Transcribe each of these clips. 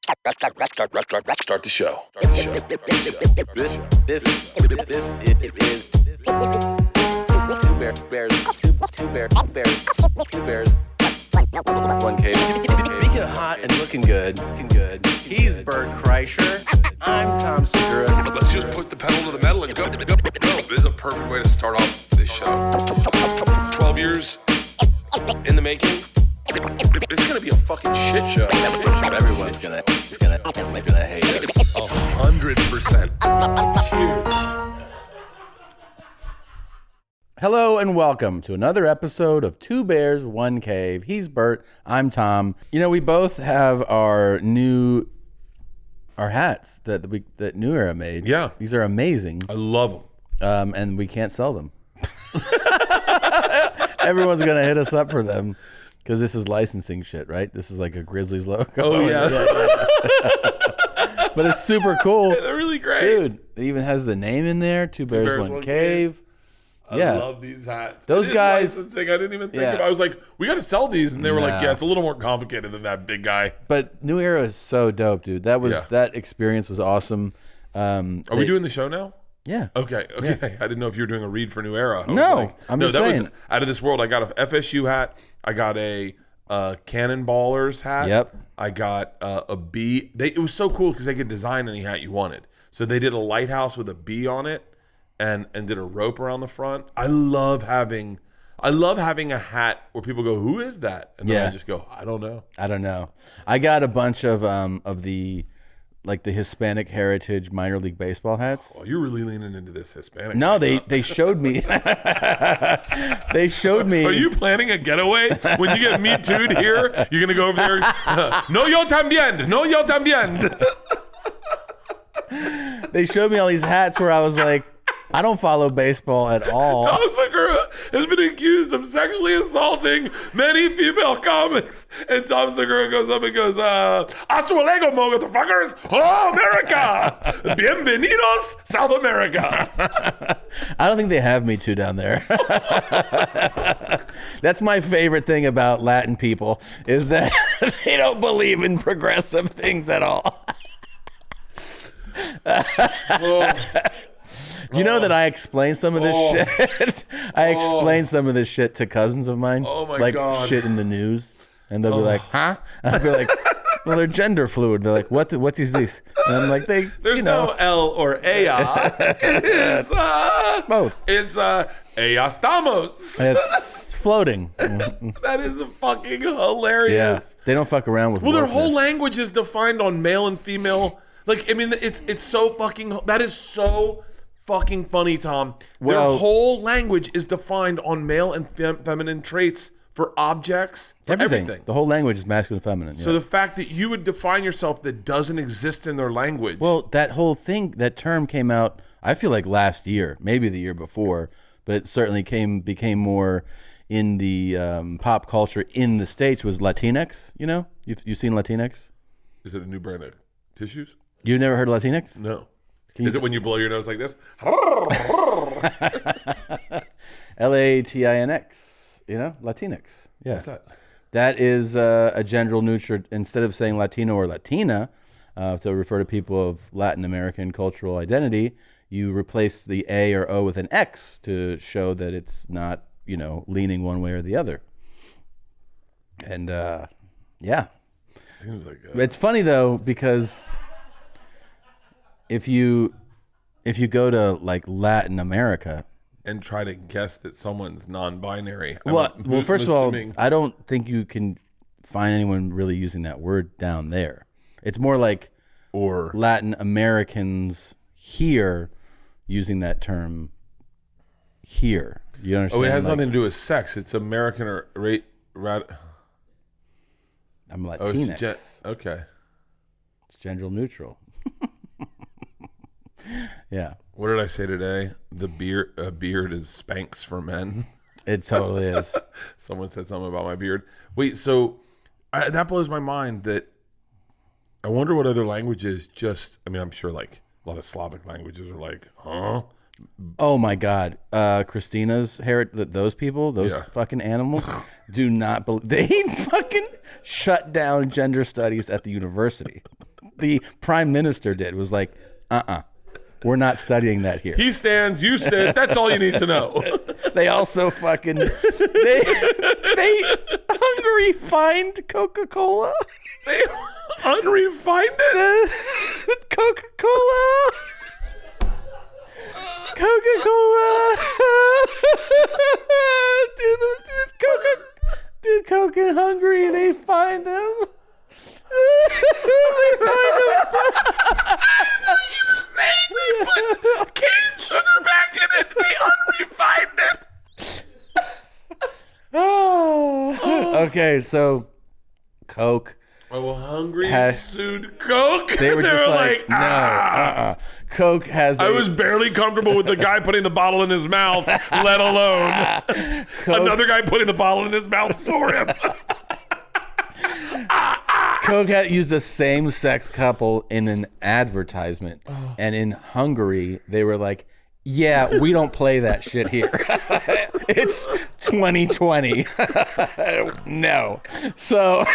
Start the show. This is two bears, one cave. Speaking of hot and looking good. He's Bert Kreischer. I'm Tom Segura. Let's just put the pedal to the metal and go. This is a perfect way to start off this show. 12 years in the making. It's gonna be a fucking shit show. Everyone's gonna hate us. 100%. Cheers. Hello and welcome to another episode of Two Bears, One Cave. He's Bert, I'm Tom. You know, we both have our hats that New Era made. Yeah. These are amazing. I love them. And we can't sell them. Everyone's going to hit us up for them because this is licensing shit, right? This is like a Grizzlies logo. Oh, yeah. But it's super cool. They're really great. Dude, it even has the name in there, Two Bears, One Cave. I love these hats. Those guys. Licensing. I didn't even think about it. I was like, we got to sell these. And they were like, yeah, it's a little more complicated than that, big guy. But New Era is so dope, dude. That experience was awesome. Are we doing the show now? Yeah. Okay. Yeah. I didn't know if you were doing a read for New Era. I'm just saying. Was out of this world. I got a FSU hat. I got a Cannonballers hat. Yep. I got a bee. It was so cool because they could design any hat you wanted. So they did a lighthouse with a bee on it and did a rope around the front. I love having a hat where people go, who is that? And then I just go, I don't know. I got a bunch of the Hispanic heritage minor league baseball hats. Oh, you're really leaning into this Hispanic. No, they showed me. They showed me. Are you planning a getaway? When you get Me Too'd here, you're going to go over there. No, yo también. They showed me all these hats where I was like, I don't follow baseball at all. Tom Segura has been accused of sexually assaulting many female comics. And Tom Segura goes up and goes, hasta luego, motherfuckers. Hello, America. Bienvenidos, South America. I don't think they have Me Too down there. That's my favorite thing about Latin people is that they don't believe in progressive things at all. You know that I explain some of this shit? I explain some of this shit to cousins of mine. Oh, my like God. Shit in the news. And they'll be like, huh? And I'll be like, well, they're gender fluid. They're like, what is this? And I'm like, There's no L or ea. It is both. It's ea estamos. It's floating. That is fucking hilarious. Yeah. They don't fuck around with their wokeness. whole language is defined on male and female. Like, I mean, it's so fucking, that is so fucking funny, Tom. Their whole language is defined on male and feminine traits for objects, for everything. The whole language is masculine and feminine. So the fact that you would define yourself that doesn't exist in their language. Well, that whole thing, that term came out, I feel like last year, maybe the year before, but it certainly became more in the pop culture in the States was Latinx, you know? You've seen Latinx? Is it a new brand of tissues? You've never heard of Latinx? No. Is it when you blow your nose like this? Latinx, you know, Latinx. Yeah. What's that? That is a gender neutral. Instead of saying Latino or Latina, to refer to people of Latin American cultural identity, you replace the A or O with an X to show that it's not, you know, leaning one way or the other. And yeah. Seems like it's funny though, because if you go to like Latin America and try to guess that someone's non-binary. Well, first of all, I don't think you can find anyone really using that word down there. It's more like Latin Americans here using that term here. You understand? Oh, it has nothing to do with sex. It's American or I'm Latinx. Okay. It's gender neutral. Yeah. What did I say today? A beard is Spanx for men. It totally is. Someone said something about my beard. Wait, so that blows my mind that I wonder what other languages I'm sure like a lot of Slavic languages are like, huh? Oh my God. Christina's those people, fucking animals do not believe, they fucking shut down gender studies at the university. the prime minister did. Was like, we're not studying that here. He stands, you sit. That's all you need to know. They also fucking they Hungary fined Coca-Cola. They unrefined it. Coca-Cola. Dude, Coke in Hungary, they fined them. They fined them. They put cane sugar back in it. They unrefined it. Oh. Okay, so Coke. Oh, Hungary sued Coke. They were just like, no. Coke has. I was barely comfortable with the guy putting the bottle in his mouth, let alone another guy putting the bottle in his mouth for him. Coke had used a same-sex couple in an advertisement, and in Hungary, they were like, yeah, we don't play that shit here. It's 2020. No. So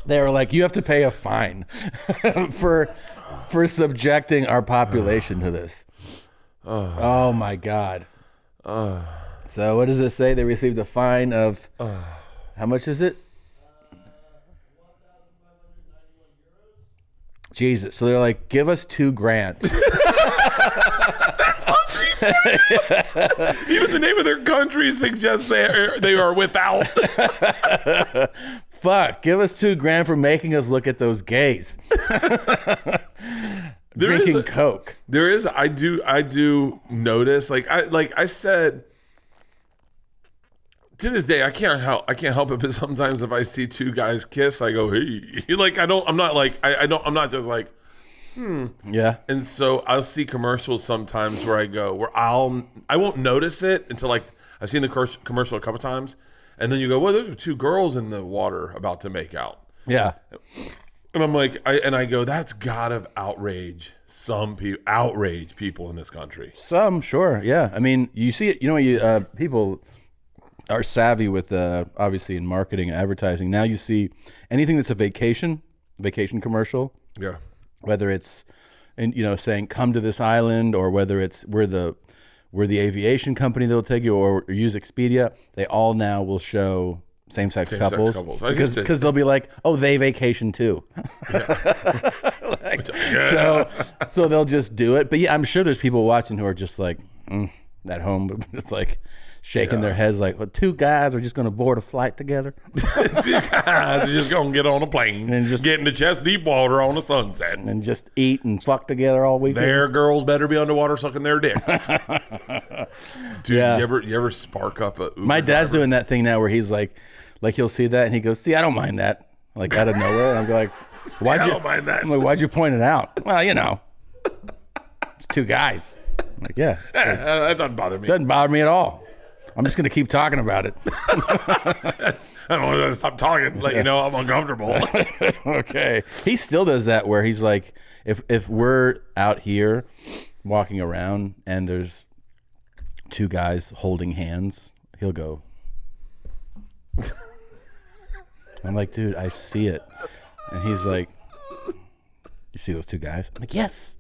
they were like, you have to pay a fine for subjecting our population to this. Oh my God. So what does it say? They received a fine of how much is it? Jesus. So they're like, give us $2,000. Even the name of their country suggests they are without. Fuck, give us $2,000 for making us look at those gays. Drinking Coke. There is. I do notice. Like I said. To this day, I can't help it. But sometimes if I see two guys kiss, I go, "Hey!" Like I'm not just like, Yeah. And so I'll see commercials sometimes where I won't notice it until like I've seen the commercial a couple times, and then you go, "Well, those are two girls in the water about to make out." Yeah. And I'm like, I go, "That's gotta outrage people in this country." Some, sure, yeah. I mean, you see it. You know, people are savvy with obviously in marketing and advertising. Now you see anything that's a vacation commercial. Yeah. Whether it's saying come to this island, or whether it's we're the aviation company that'll take you, or use Expedia, they all now will show same-sex couples. Because they'll be like, oh, they vacation too. Yeah. So they'll just do it. But yeah, I'm sure there's people watching who are just like at home, but it's like shaking their heads like, well, two guys are just going to board a flight together. Two guys are just going to get on a plane and just get into chest deep water on a sunset. And just eat and fuck together all weekend. Their girls better be underwater sucking their dicks. Dude, yeah. you ever spark up a Uber My dad's driver? doing that thing now where he's like he'll see that and he goes, see, I don't mind that. Like out of nowhere. And I'm like, I don't mind that. I'm like, why'd you point it out? Well, it's two guys. I'm like, yeah. That doesn't bother me. Doesn't bother me at all. I'm just going to keep talking about it. I don't want to stop talking. Let you know I'm uncomfortable. Okay. He still does that where he's like, if we're out here walking around and there's two guys holding hands, he'll go. I'm like, dude, I see it. And he's like, you see those two guys? I'm like, yes.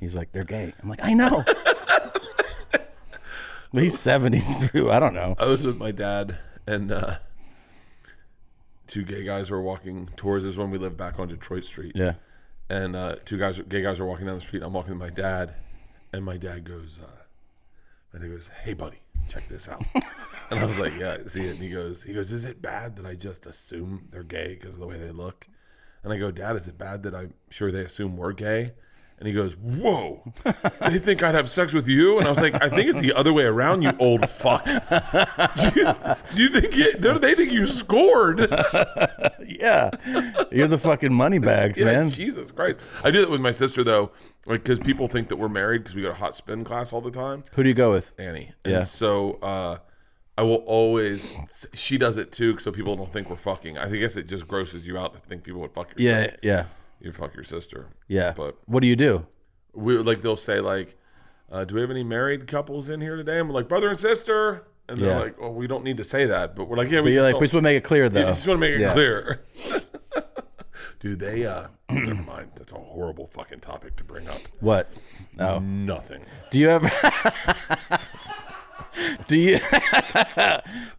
He's like, they're gay. I'm like, I know. But he's 73. I don't know. I was with my dad, and two gay guys were walking towards us when we lived back on Detroit Street. Yeah. And gay guys were walking down the street. I'm walking with my dad, and my dad goes, "Hey, buddy, check this out." And I was like, "Yeah, I see it." And he goes, "Is it bad that I just assume they're gay because of the way they look?" And I go, "Dad, is it bad that I'm sure they assume we're gay?" And he goes, "Whoa, they think I'd have sex with you?" And I was like, "I think it's the other way around, you old fuck. Do you think they think you scored?" Yeah, you're the fucking money bags, man. Jesus Christ. I do that with my sister though, like because people think that we're married because we go to hot spin class all the time. Who do you go with? Annie. Yeah. And so I will always. She does it too, so people don't think we're fucking. I guess it just grosses you out to think people would fuck your sister. Yeah. You fuck your sister. Yeah. But what do you do? they'll say like, "Do we have any married couples in here today?" I'm like, "Brother and sister." And they're like, "Oh, we don't need to say that," but we're like, "Yeah." But you're like, we just want to make it clear, though. You just want to make it clear. Dude, they never mind. That's a horrible fucking topic to bring up. What? Oh, nothing. Do you ever? do you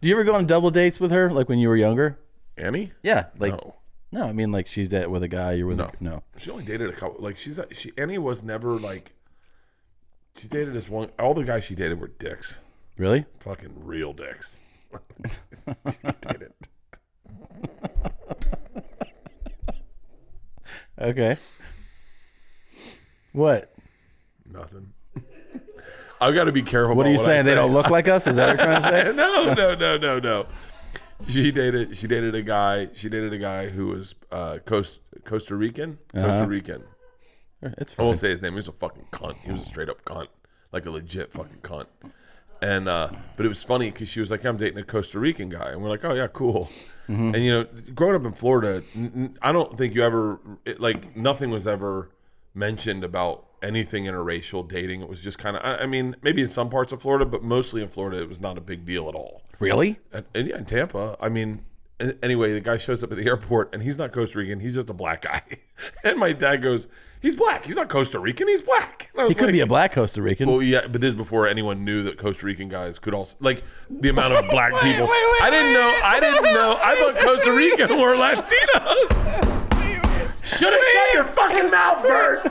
ever go on double dates with her, like when you were younger? Annie? Yeah, like No. I mean, like she's with a guy. You're with no. She only dated a couple. Like Annie was never like. She dated this one. All the guys she dated were dicks. Really? Fucking real dicks. She dated. Okay. What? Nothing. I've got to be careful. What are you saying? They don't look like us? Is that what you're trying to say? No. She dated a guy. She dated a guy who was Costa Rican. Costa Rican. It's I fine. won't say his name. He was a fucking cunt. He was a straight up cunt, like a legit fucking cunt. And but it was funny because she was like, "I'm dating a Costa Rican guy," and we're like, "Oh yeah, cool." And you know, growing up in Florida, I don't think you ever nothing was ever mentioned about anything interracial dating. It was just kind of, I mean, maybe in some parts of Florida, but mostly in Florida, it was not a big deal at all. Really? And yeah, in Tampa, I mean, anyway, the guy shows up at the airport and he's not Costa Rican. He's just a black guy. And my dad goes, "He's black. He's not Costa Rican. He's black." He could be a black Costa Rican. Well, yeah, but this is before anyone knew that Costa Rican guys could also, like, the amount of black people. I didn't know. I thought Costa Rican were Latinos. Should have shut your fucking mouth, Bert.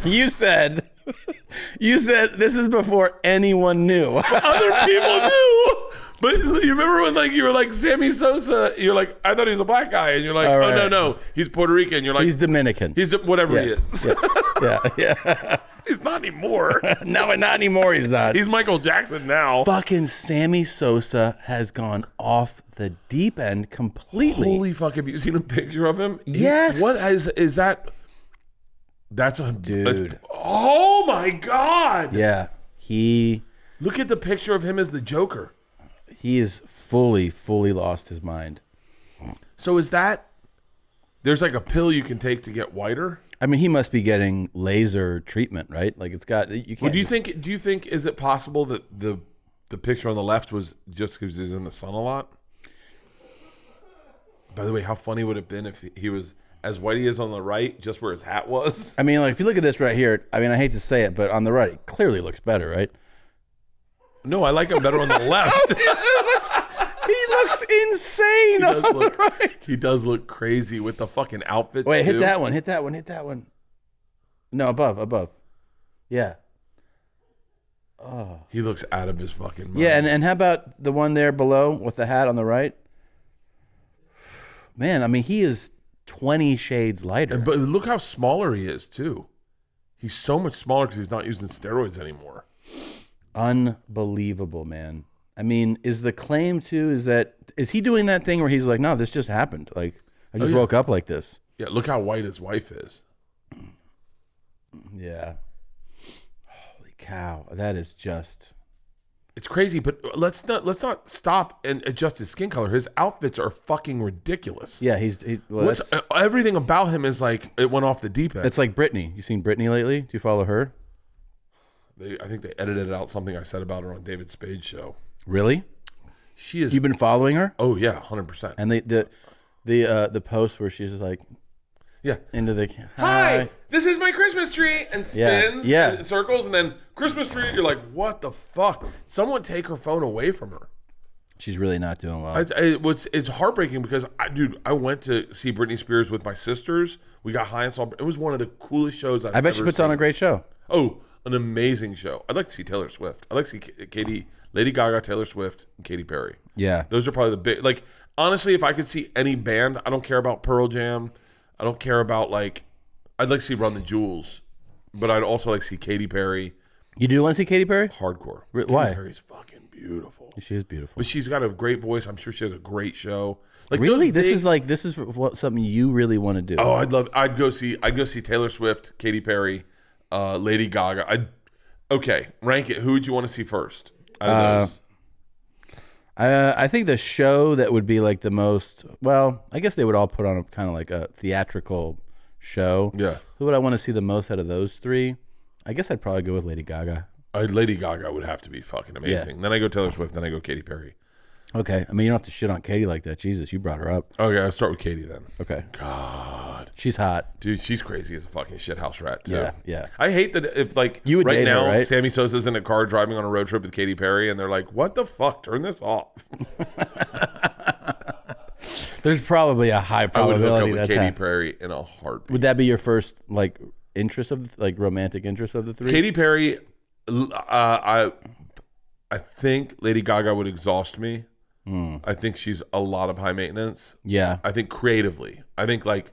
You said this is before anyone knew. Other people knew. But you remember when you were like Sammy Sosa, you're like, I thought he was a black guy, and you're like, right. Oh no, he's Puerto Rican. You're like, He's Dominican. He's whatever he is. Yes. Yeah. He's not anymore. No, not anymore. He's not. He's Michael Jackson now. Fucking Sammy Sosa has gone off the deep end completely. Holy fuck! Have you seen a picture of him? Yes. What is that? That's a dude. Oh my god! Yeah, look at the picture of him as the Joker. He is fully lost his mind. So is that? There's like a pill you can take to get whiter. I mean, he must be getting laser treatment, right? Like you can't. Well, do you think is it possible that the picture on the left was just because he's in the sun a lot? By the way, how funny would it have been if he was as white he is on the right, just where his hat was? I mean, like if you look at this right here, I mean, I hate to say it, but on the right, it clearly looks better, right? No, I like him better on the left. He looks insane on the right. He does look crazy with the fucking outfits. Wait, too. hit that one. No, above. Yeah. Oh. He looks out of his fucking mind. Yeah, and how about the one there below with the hat on the right? Man, I mean, he is 20 shades lighter. But look how smaller he is, too. He's so much smaller because he's not using steroids anymore. Unbelievable, man. I mean, is the claim, too, is he doing that thing where he's like, no, this just happened. Like, I just woke up like this. Yeah, look how white his wife is. Yeah. Holy cow. That is just... It's crazy, but let's not stop and adjust his skin color. His outfits are fucking ridiculous. Yeah, everything about him is like it went off the deep end. It's like Britney. You seen Britney lately? Do you follow her? I think they edited out something I said about her on David Spade's show. Really? She is. You've been following her? Oh yeah, 100%. And the post where she's like, yeah, into the hi, this is my Christmas tree, and spins, and circles, and then Christmas tree. You're like, what the fuck? Someone take her phone away from her. She's really not doing well. It's heartbreaking because I went to see Britney Spears with my sisters. We got high and saw. It was one of the coolest shows I bet she puts on a great show. Oh, an amazing show. I'd like to see Taylor Swift. I'd like to see Lady Gaga, Taylor Swift, and Katy Perry. Yeah, those are probably the big. Like honestly, if I could see any band, I don't care about Pearl Jam. I don't care about I'd like to see Run the Jewels, but I'd also like to see Katy Perry. You do want to see Katy Perry? Hardcore. Why? Katy Perry's fucking beautiful. She is beautiful, but she's got a great voice. I'm sure she has a great show. Really, this is what something you really want to do. Oh, I'd go see Taylor Swift, Katy Perry, Lady Gaga. Okay, rank it. Who would you want to see first out of those? I think the show that would be like the most, well, I guess they would all put on a kind of like a theatrical show. Yeah. Who would I want to see the most out of those three? I guess I'd probably go with Lady Gaga. Lady Gaga would have to be fucking amazing. Then I go Taylor Swift. Then I go Katy Perry. Okay. I mean, you don't have to shit on Katy like that. Jesus, you brought her up. Okay, I'll start with Katy then. Okay. God, She's hot. dude, she's crazy as a fucking shithouse rat too. Yeah. I hate that if like You would right date her, now, right? Sammy Sosa's in a car driving on a road trip with Katy Perry, and they're like, "What the fuck? Turn this off." There's probably a high I would hook up probability with that's Katy happening. Perry in a heartbeat. Would that be your first like interest of like romantic interest of the three? Katy Perry, I think Lady Gaga would exhaust me. I think she's a lot of high maintenance. Yeah. I think creatively. I think like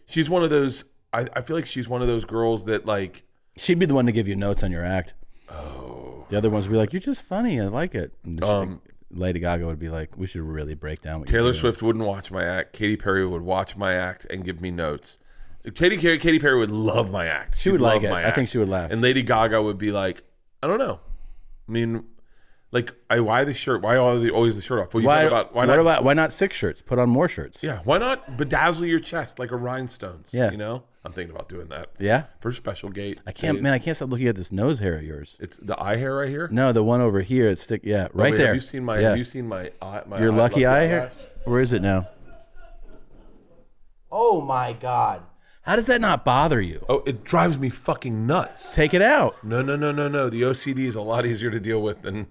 she's one of those. I feel like she's one of those girls that like. She'd be the one to give you notes on your act. Oh. The other ones would be like, "You're just funny. I like it." And Lady Gaga would be like, "We should really break down what you're Taylor doing." Swift wouldn't watch my act. Katy Perry would watch my act and give me notes. Katy Perry would love my act. She would like love it. my I act. think she would laugh. And Lady Gaga would be like, I don't know. I mean, like, why the shirt? Why always the shirt off? Well, Why not 6 shirts? Put on more shirts. Yeah, why not bedazzle your chest like a rhinestones? Yeah. You know? I'm thinking about doing that. Yeah? For special gate. I can't stop looking at this nose hair of yours. It's the eye hair right here? No, the one over here. It's right Wait, there. Have you seen my eye? Your lucky eye hair? eyelash? Where is it now? Oh my God. How does that not bother you? Oh, it drives me fucking nuts. Take it out. No. The OCD is a lot easier to deal with than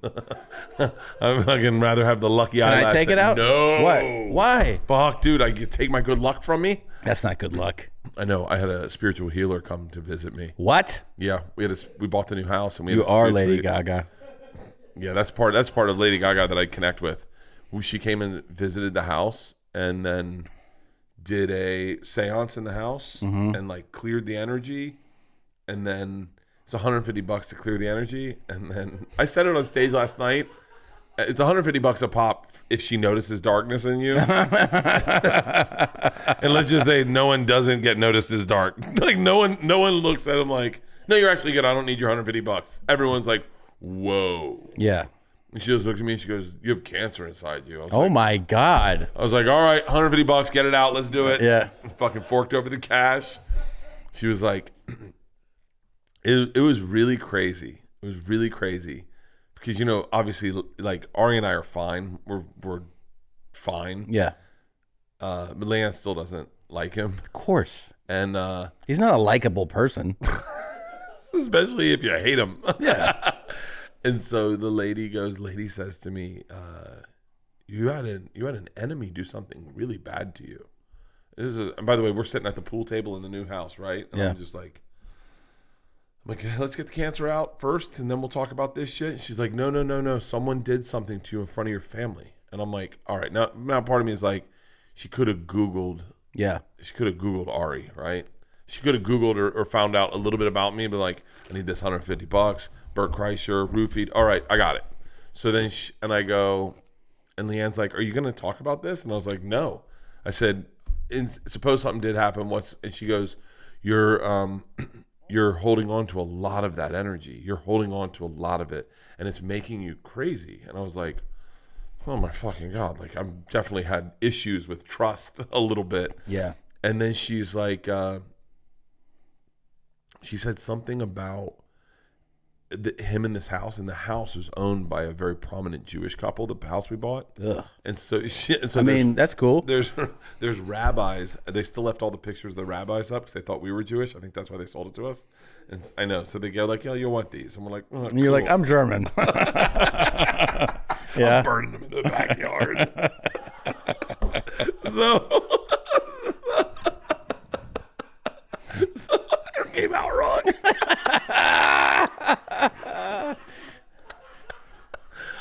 I fucking rather have the lucky Can eyelash. I take it out? No. What? Why? Fuck, dude, I could take my good luck from me. That's not good luck. I know. I had a spiritual healer come to visit me. What? Yeah, we bought the new house and we. You had a are spiritual Lady healer. Gaga. Yeah, that's part of Lady Gaga that I connect with. She came and visited the house and then did a seance in the house and like cleared the energy, and then it's $150 to clear the energy, and then I said it on stage last night. It's $150 a pop if she notices darkness in you. And let's just say no one doesn't get noticed as dark. Like no one looks at him like, no, you're actually good. I don't need your $150. Everyone's like, whoa. Yeah. And she just looks at me and she goes, you have cancer inside you. Oh my God. I was like, all right, $150, get it out, let's do it. Yeah. Fucking forked over the cash. She was like, it was really crazy. It was really crazy. Because, you know, obviously, like, Ari and I are fine. We're fine. Yeah. But Leanne still doesn't like him. Of course. And He's not a likable person. especially if you hate him. Yeah. And so the lady says to me, you had an enemy do something really bad to you. And by the way, we're sitting at the pool table in the new house, right? And Yeah. I'm like, let's get the cancer out first, and then we'll talk about this shit. And she's like, no. Someone did something to you in front of your family. And I'm like, all right. Now part of me is like, she could have Googled. Yeah. She could have Googled Ari, right? She could have Googled or found out a little bit about me, but like, I need this $150. Bert Kreischer, roofied. All right, I got it. So then, and I go, and Leanne's like, are you going to talk about this? And I was like, no. I said, suppose something did happen. And she goes, you're holding on to a lot of that energy. You're holding on to a lot of it, and it's making you crazy. And I was like, oh my fucking God. Like, I've definitely had issues with trust a little bit. Yeah. And then she's like, she said something about him in this house, and the house was owned by a very prominent Jewish couple, the house we bought. Ugh. And so That's cool. There's rabbis. They still left all the pictures of the rabbis up because they thought we were Jewish. I think that's why they sold it to us. And I know. So they go like, yeah, you'll want these. And we're like, oh, And you're like, I'm German. Yeah. I'm burning them in the backyard. so it came out wrong.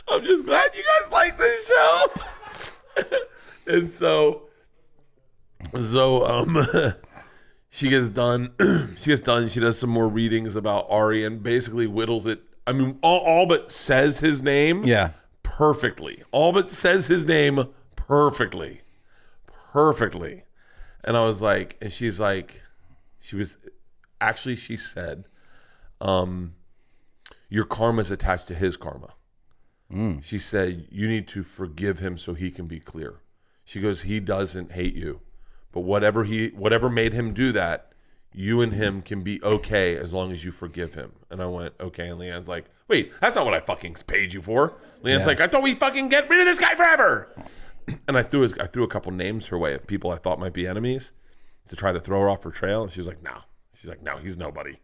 I'm just glad you guys like this show. And so she gets done. She does some more readings about Ari and basically whittles it. I mean, all but says his name. Yeah. Perfectly. All but says his name perfectly. And I was like, and she's like, she said, your karma's attached to his karma. She said, you need to forgive him so he can be clear. She goes, he doesn't hate you, but whatever made him do that, you and him can be okay as long as you forgive him. And I went, okay. And Leanne's like, wait, that's not what I fucking paid you for. Leanne's like, I thought we fucking get rid of this guy forever. And I threw a couple names her way of people I thought might be enemies to try to throw her off her trail. And she was like, no. She's like, no, he's nobody.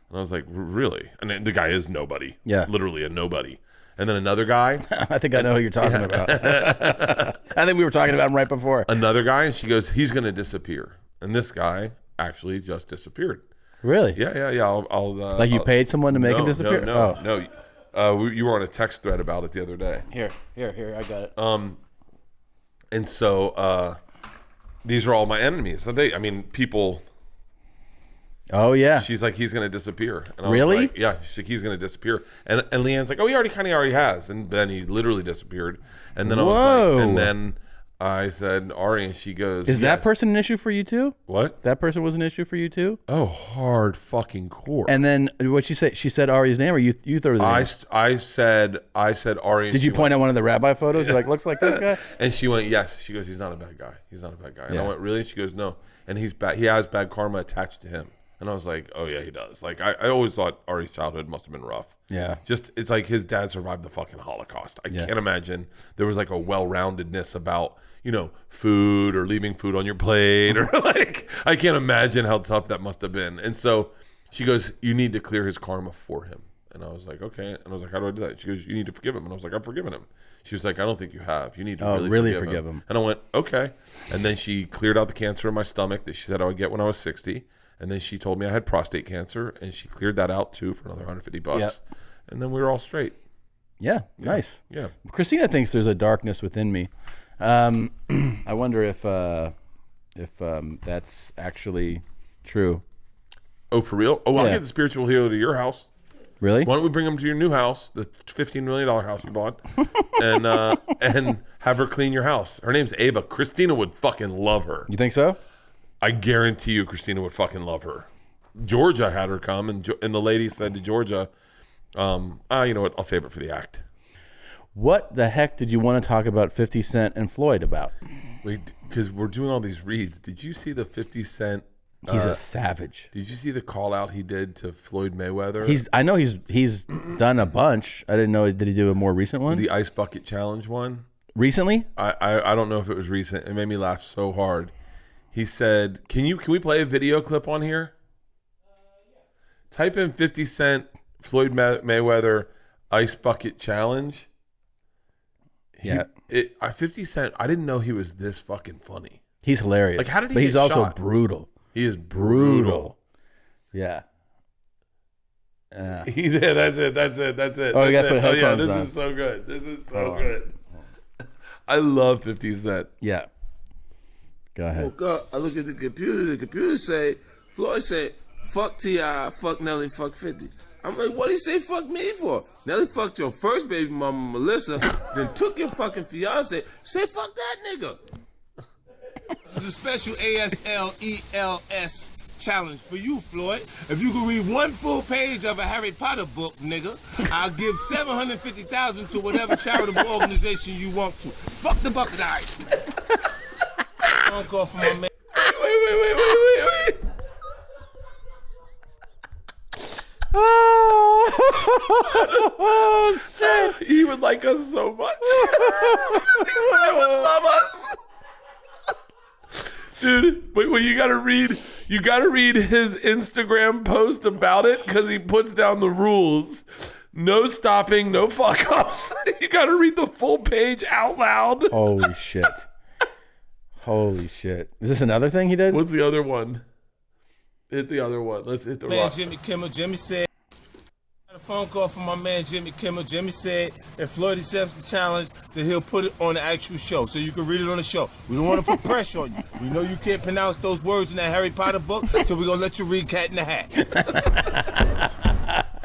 And I was like, really? And then the guy is nobody. Yeah. Literally a nobody. And then another guy. I think I know who you're talking about. I think we were talking about him right before. Another guy, and she goes, he's going to disappear. And this guy actually just disappeared. Really? Yeah. I'll like you paid someone to make him disappear? No. You were on a text thread about it the other day. Here, I got it. And so these are all my enemies. So people. Oh yeah. She's like, he's gonna disappear. And I really? was like, yeah. She's like, he's gonna disappear. And Leanne's like, oh, he already has. And then he literally disappeared. And then I was like, and then I said, Ari, and she goes, is that person an issue for you too? What? That person was an issue for you too? Oh, hard fucking core. And then what she said? She said Ari's name, or you threw the name? I said Ari. Did you point out one of the rabbi photos? You're like, looks like this guy. And she went, yes. She goes, he's not a bad guy. And I went, really? And she goes, no. And he's bad. He has bad karma attached to him. And I was like, oh yeah, he does. Like I always thought Ari's childhood must have been rough. Yeah. It's like his dad survived the fucking Holocaust. I can't imagine there was like a well-roundedness about, food or leaving food on your plate or like, I can't imagine how tough that must have been. And so she goes, you need to clear his karma for him. And I was like, okay. And I was like, how do I do that? She goes, you need to forgive him. And I was like, I've forgiven him. She was like, I don't think you have. You need to really forgive him. And I went, okay. And then she cleared out the cancer in my stomach that she said I would get when I was 60. And then she told me I had prostate cancer, and she cleared that out too for another $150. Yep. And then we were all straight. Yeah, nice. Yeah. Christina thinks there's a darkness within me. I wonder if that's actually true. Oh, for real? Oh, I'll get the spiritual healer to your house. Really? Why don't we bring him to your new house, the $15 million house you bought, and have her clean your house? Her name's Ava. Christina would fucking love her. You think so? I guarantee you Christina would fucking love her. Georgia had her come, and the lady said to Georgia, you know what, I'll save it for the act. What the heck did you want to talk about 50 Cent and Floyd about? Wait, because we're doing all these reads. Did you see the 50 Cent? He's a savage. Did you see the call out he did to Floyd Mayweather? I know he's done a bunch. I didn't know. Did he do a more recent one? The Ice Bucket Challenge one? Recently? I don't know if it was recent. It made me laugh so hard. He said, "Can we play a video clip on here? Yeah. Type in 50 Cent Floyd Mayweather Ice Bucket Challenge." 50 Cent. I didn't know he was this fucking funny. He's hilarious. Like, how did he? But he's also shot? brutal. He is brutal. Yeah. That's it. Oh, you got to put headphones on. This is so good. This is so good. I love 50 Cent. Yeah. Go ahead. Woke up, I look at the computer say, Floyd said, fuck T.I., fuck Nelly, fuck 50. I'm like, what did he say fuck me for? Nelly fucked your first baby mama, Melissa, then took your fucking fiance. Say fuck that nigga. This is a special ASLELS challenge for you, Floyd. If you can read one full page of a Harry Potter book, nigga, I'll give $750,000 to whatever charitable organization you want to. Fuck the bucket of ice. Phone call from my man. Wait. Oh shit! He would like us so much. He would love us. Dude, wait, you gotta read his Instagram post about it because he puts down the rules. No stopping, no fuck ups. You gotta read the full page out loud. Holy shit. Holy shit. Is this another thing he did? What's the other one? Hit the other one. Let's hit the Man, rock. Jimmy Kimmel. Jimmy said, a phone call from my man Jimmy Kimmel. Jimmy said if Floyd accepts the challenge, then he'll put it on the actual show, so you can read it on the show. We don't want to put pressure on you. We know you can't pronounce those words in that Harry Potter book, so we're gonna let you read Cat in the Hat.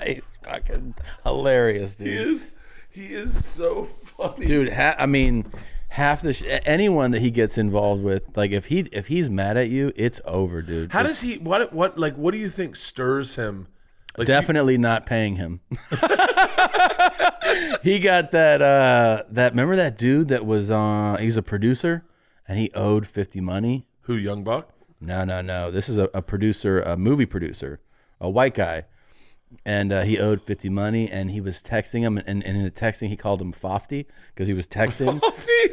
He's fucking hilarious, dude. He is so funny, dude. Half the anyone that he gets involved with, like if he's mad at you, it's over, dude. How does he? What do you think stirs him? Like definitely not paying him. He got that remember that dude that was he was a producer and he owed 50 money. Who, Young Buck? No. This is a producer, a movie producer, a white guy. And he owed 50 money, and he was texting him, and in the texting, he called him Fofty because he was texting,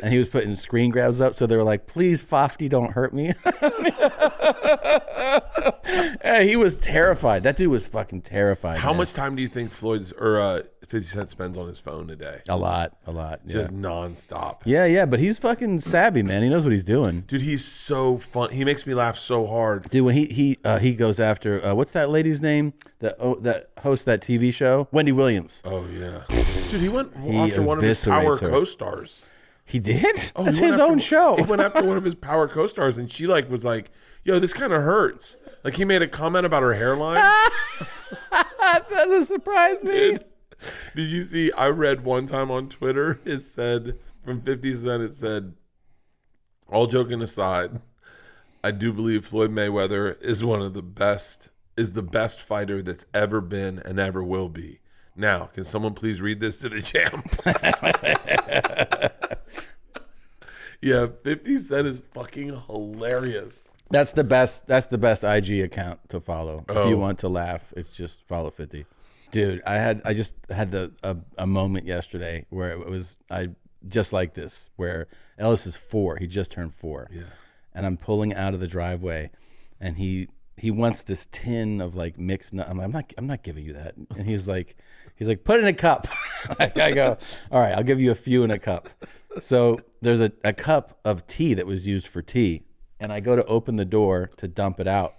and he was putting screen grabs up, so they were like, please, Fofty, don't hurt me. Yeah, he was terrified. That dude was fucking terrified. How much time do you think 50 Cent spends on his phone a day? A lot. Just nonstop. Yeah, but he's fucking savvy, man. He knows what he's doing. Dude, he's so fun. He makes me laugh so hard. Dude, when he goes after what's that lady's name that hosts that TV show? Wendy Williams. Oh yeah. Dude, he went after one of his eviscerates power her. co-stars. He did? Oh, That's he went his after- own show. He went after one of his power co-stars, and she was like, "Yo, this kind of hurts." Like he made a comment about her hairline. That doesn't surprise me. Dude, did you see? I read one time on Twitter. It said from 50 Cent. It said, "All joking aside, I do believe Floyd Mayweather is the best fighter that's ever been and ever will be." Now, can someone please read this to the champ? Yeah, 50 Cent is fucking hilarious. That's the best IG account to follow. If you want to laugh, it's just follow 50. Dude, I just had a moment yesterday where it was just like this, where Ellis is 4. He just turned 4. Yeah. And I'm pulling out of the driveway, and he wants this tin of like mixed nut. I'm not giving you that. And he's like, put it in a cup. I go, all right, I'll give you a few in a cup. So there's a cup of tea that was used for tea, and I go to open the door to dump it out.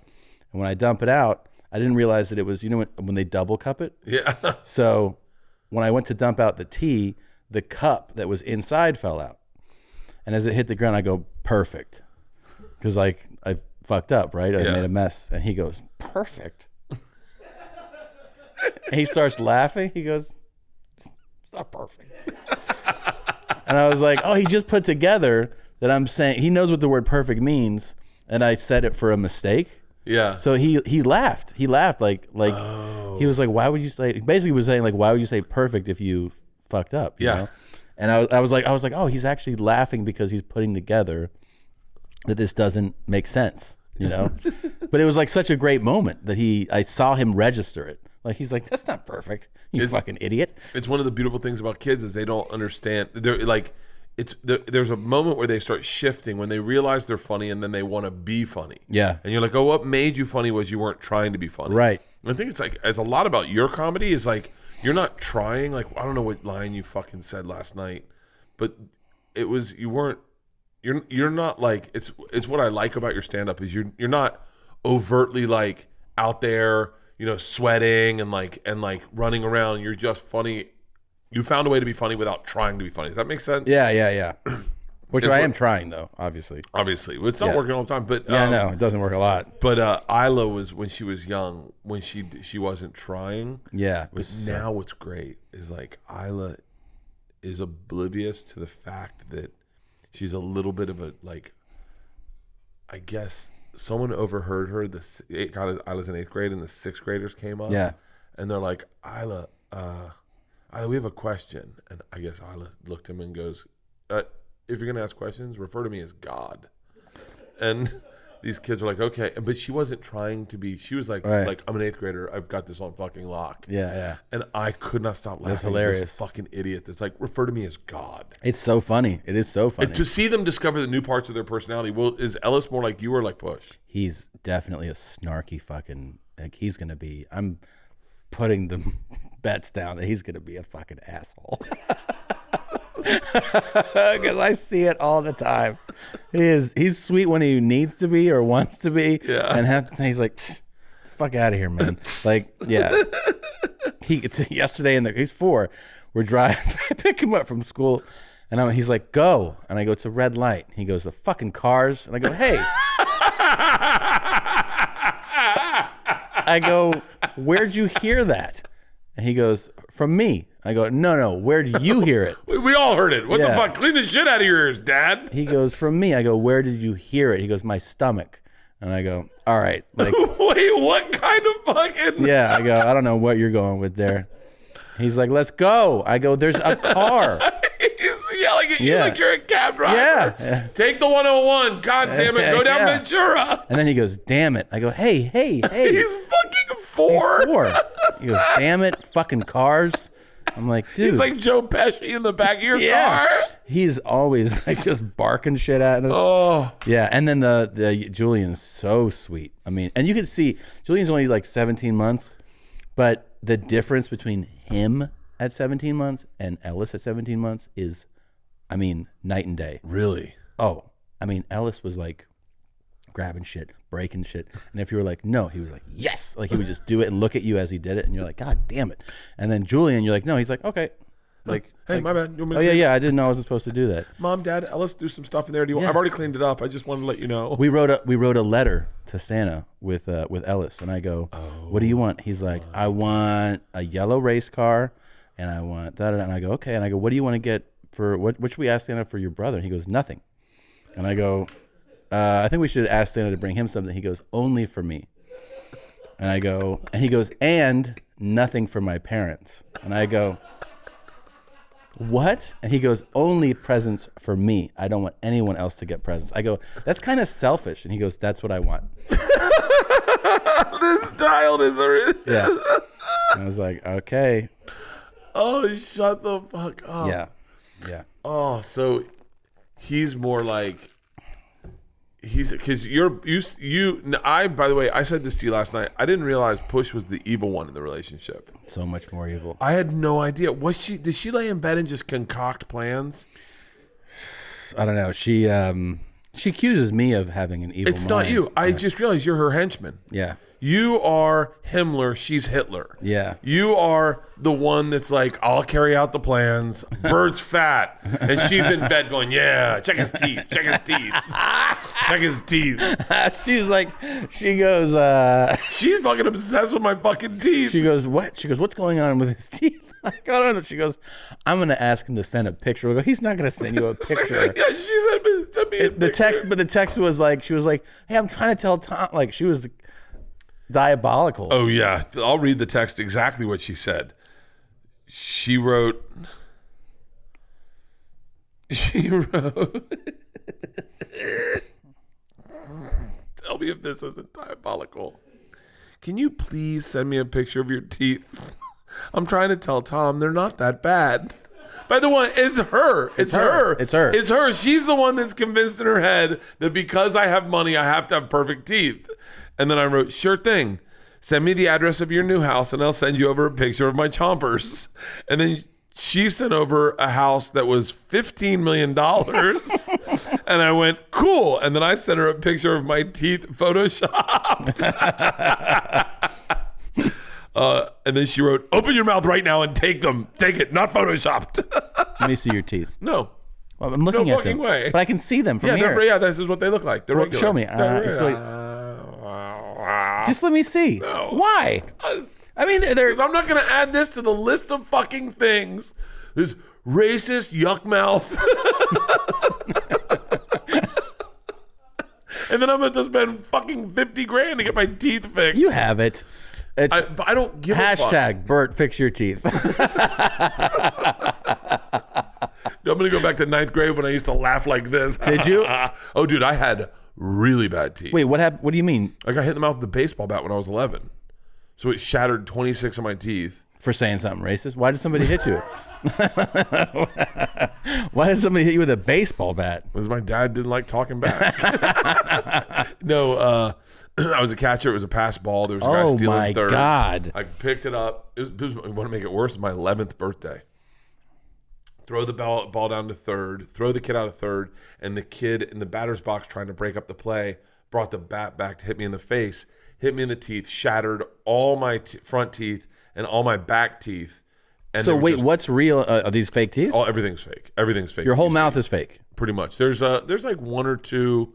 And when I dump it out, I didn't realize that it was, when they double cup it. Yeah. So when I went to dump out the tea, the cup that was inside fell out. And as it hit the ground, I go, perfect. Because I fucked up, right? I made a mess. And he goes, perfect. And he starts laughing. He goes, it's not perfect. And I was like, oh, he just put together that I'm saying, he knows what the word perfect means. And I said it for a mistake. Yeah. So he laughed. He laughed like he was like, why would you say? Basically, was saying like, why would you say perfect if you fucked up? You know? And I was like, oh, he's actually laughing because he's putting together that this doesn't make sense, But it was like such a great moment that I saw him register it. Like he's like, that's not perfect, you fucking idiot. It's one of the beautiful things about kids is they don't understand. They're like, there's a moment where they start shifting when they realize they're funny and then they want to be funny. Yeah. And you're like, oh, what made you funny was you weren't trying to be funny. Right. And I think it's a lot about your comedy is like, you're not trying. Like, I don't know what line you fucking said last night, but it was, you're not like, it's what I like about your stand-up is you're not overtly like out there, sweating and like running around. You're just funny. You found a way to be funny without trying to be funny. Does that make sense? Yeah. Which I am trying though, obviously. Obviously. It's not working all the time, but No, it doesn't work a lot. But Isla was, when she was young, when she wasn't trying. Yeah. But now what's great is like Isla is oblivious to the fact that she's a little bit of a, like, I guess someone overheard her. Isla's in 8th grade and the 6th graders came up. Yeah. And they're like, Isla, we have a question. And I guess Isla looked at him and goes, if you're going to ask questions, refer to me as God. And these kids are like, okay. But she wasn't trying to be, she was like, like, I'm an 8th grader. I've got this on fucking lock. Yeah. And I could not stop laughing. That's hilarious. At this fucking idiot that's like, refer to me as God. It's so funny. It is so funny. And to see them discover the new parts of their personality. Well, is Ellis more like you or like Push? He's definitely a snarky fucking, like he's going to be, I'm putting the bets down that he's going to be a fucking asshole. Because I see it all the time. He's sweet when he needs to be or wants to be. Yeah. And he's like, fuck out of here, man. Like, yeah. Yesterday, he's 4. We're driving, I pick him up from school, and he's like, go. And I go, it's a red light. He goes, the fucking cars. And I go, hey. I go, where'd you hear that? And he goes, from me. I go, no, where did you hear it? We all heard it. What the fuck? Clean the shit out of your ears, Dad. He goes, from me. I go, where did you hear it? He goes, my stomach. And I go, all right. Like, wait, what kind of fucking? Yeah, I go, I don't know what you're going with there. He's like, let's go. I go, there's a car. yelling at you Yeah. like you're a cab driver. Yeah. Take the 101. God damn it. Go down Yeah. Ventura. And then he goes, damn it. I go, hey. He's fucking 4. He's 4. He goes, damn it, fucking cars. I'm like, dude. He's like Joe Pesci in the back of your yeah. car. He's always like just barking shit at us. Oh. Yeah, and then the Julian's so sweet. I mean, and you can see Julian's only like 17 months, but the difference between him at 17 months and Ellis at 17 months is, I mean, night and day. Really? Oh, I mean, Ellis was like grabbing shit, breaking shit. And if you were like, no, he was like, yes. Like he would just do it and look at you as he did it. And you're like, God damn it. And then Julian, you're like, no, he's like, okay. Like, Hey, my bad. You want me oh to yeah, I didn't know I wasn't supposed to do that. Mom, Dad, let's do some stuff in there. Yeah. I've already cleaned it up. I just wanted to let you know. We wrote a letter to Santa with Ellis, and I go, what do you want? He's like, I want a yellow race car, and I want that. And I go, okay. And I go, what do you want to get for what should we ask Santa for your brother? And he goes, nothing. And I go, I think we should ask Santa to bring him something. He goes, only for me. And I go, and he goes, and nothing for my parents. And I go, what? And he goes, only presents for me. I don't want anyone else to get presents. I go, that's kind of selfish. And he goes, that's what I want. This child is a... Yeah. And I was like, okay. Oh, shut the fuck up. Yeah. Yeah. Oh, so he's more like... Because by the way, I said this to you last night. I didn't realize Push was the evil one in the relationship. So much more evil. I had no idea. Did she lay in bed and just concoct plans? I don't know. She accuses me of having an evil It's mind. not you. I just realized you're her henchman. Yeah. You are Himmler. She's Hitler. Yeah. You are the one that's like, I'll carry out the plans. Bert's fat. And she's in bed going, yeah, check his teeth. Check his teeth. Check his teeth. She's like, she goes, She's fucking obsessed with my fucking teeth. she goes, what? She goes, what's going on with his teeth? I don't know. She goes, I'm going to ask him to send a picture. I go, he's not going to send you a picture. Yeah, she sent me a The text was like, she was like, hey, I'm trying to tell Tom, like she was diabolical. Oh, yeah. I'll read the text exactly what she said. She wrote... Tell me if this isn't diabolical. Can you please send me a picture of your teeth? I'm trying to tell Tom they're not that bad. By the way, it's her. It's her. It's her. It's her. She's the one that's convinced in her head that because I have money, I have to have perfect teeth. And then I wrote, sure thing. Send me the address of your new house and I'll send you over a picture of my chompers. And then she sent over a house that was $15 million. And I went, cool. And then I sent her a picture of my teeth photoshopped. And then she wrote, open your mouth right now and take them. Take it, not photoshopped. Let me see your teeth. No. Well, I'm looking at fucking them, way. but I can see them from Yeah, here. this is what they look like. They're Well, regular. show me. They're It's regular. Just let me see. No. Why? I mean, they're I'm not going to add this to the list of fucking things. This racist yuck mouth. And then I'm going to spend fucking $50,000 to get my teeth fixed. you have it. It's But I don't give a fuck. hashtag Bert fix your teeth. I'm going to go back to 9th grade when I used to laugh like this. Did you? Oh, dude, I had really bad teeth. Wait, what happened? What do you mean? I got hit in the mouth with a baseball bat when I was 11. So it shattered 26 of my teeth. For saying something racist? Why did somebody hit you? Why did somebody hit you with a baseball bat? Because my dad didn't like talking back. No, I was a catcher. It was a pass ball. There was a guy Oh stealing my third. God. I picked it up. I want to make it worse. It was my 11th birthday. Throw the ball down to third. Throw the kid out of third. And the kid in the batter's box trying to break up the play brought the bat back to hit me in the face. Hit me in the teeth. Shattered all my front teeth and all my back teeth. And So they were wait, just- what's real? Are these fake teeth? everything's fake. Everything's fake. Your whole You mouth see. is fake. Pretty much. There's like one or two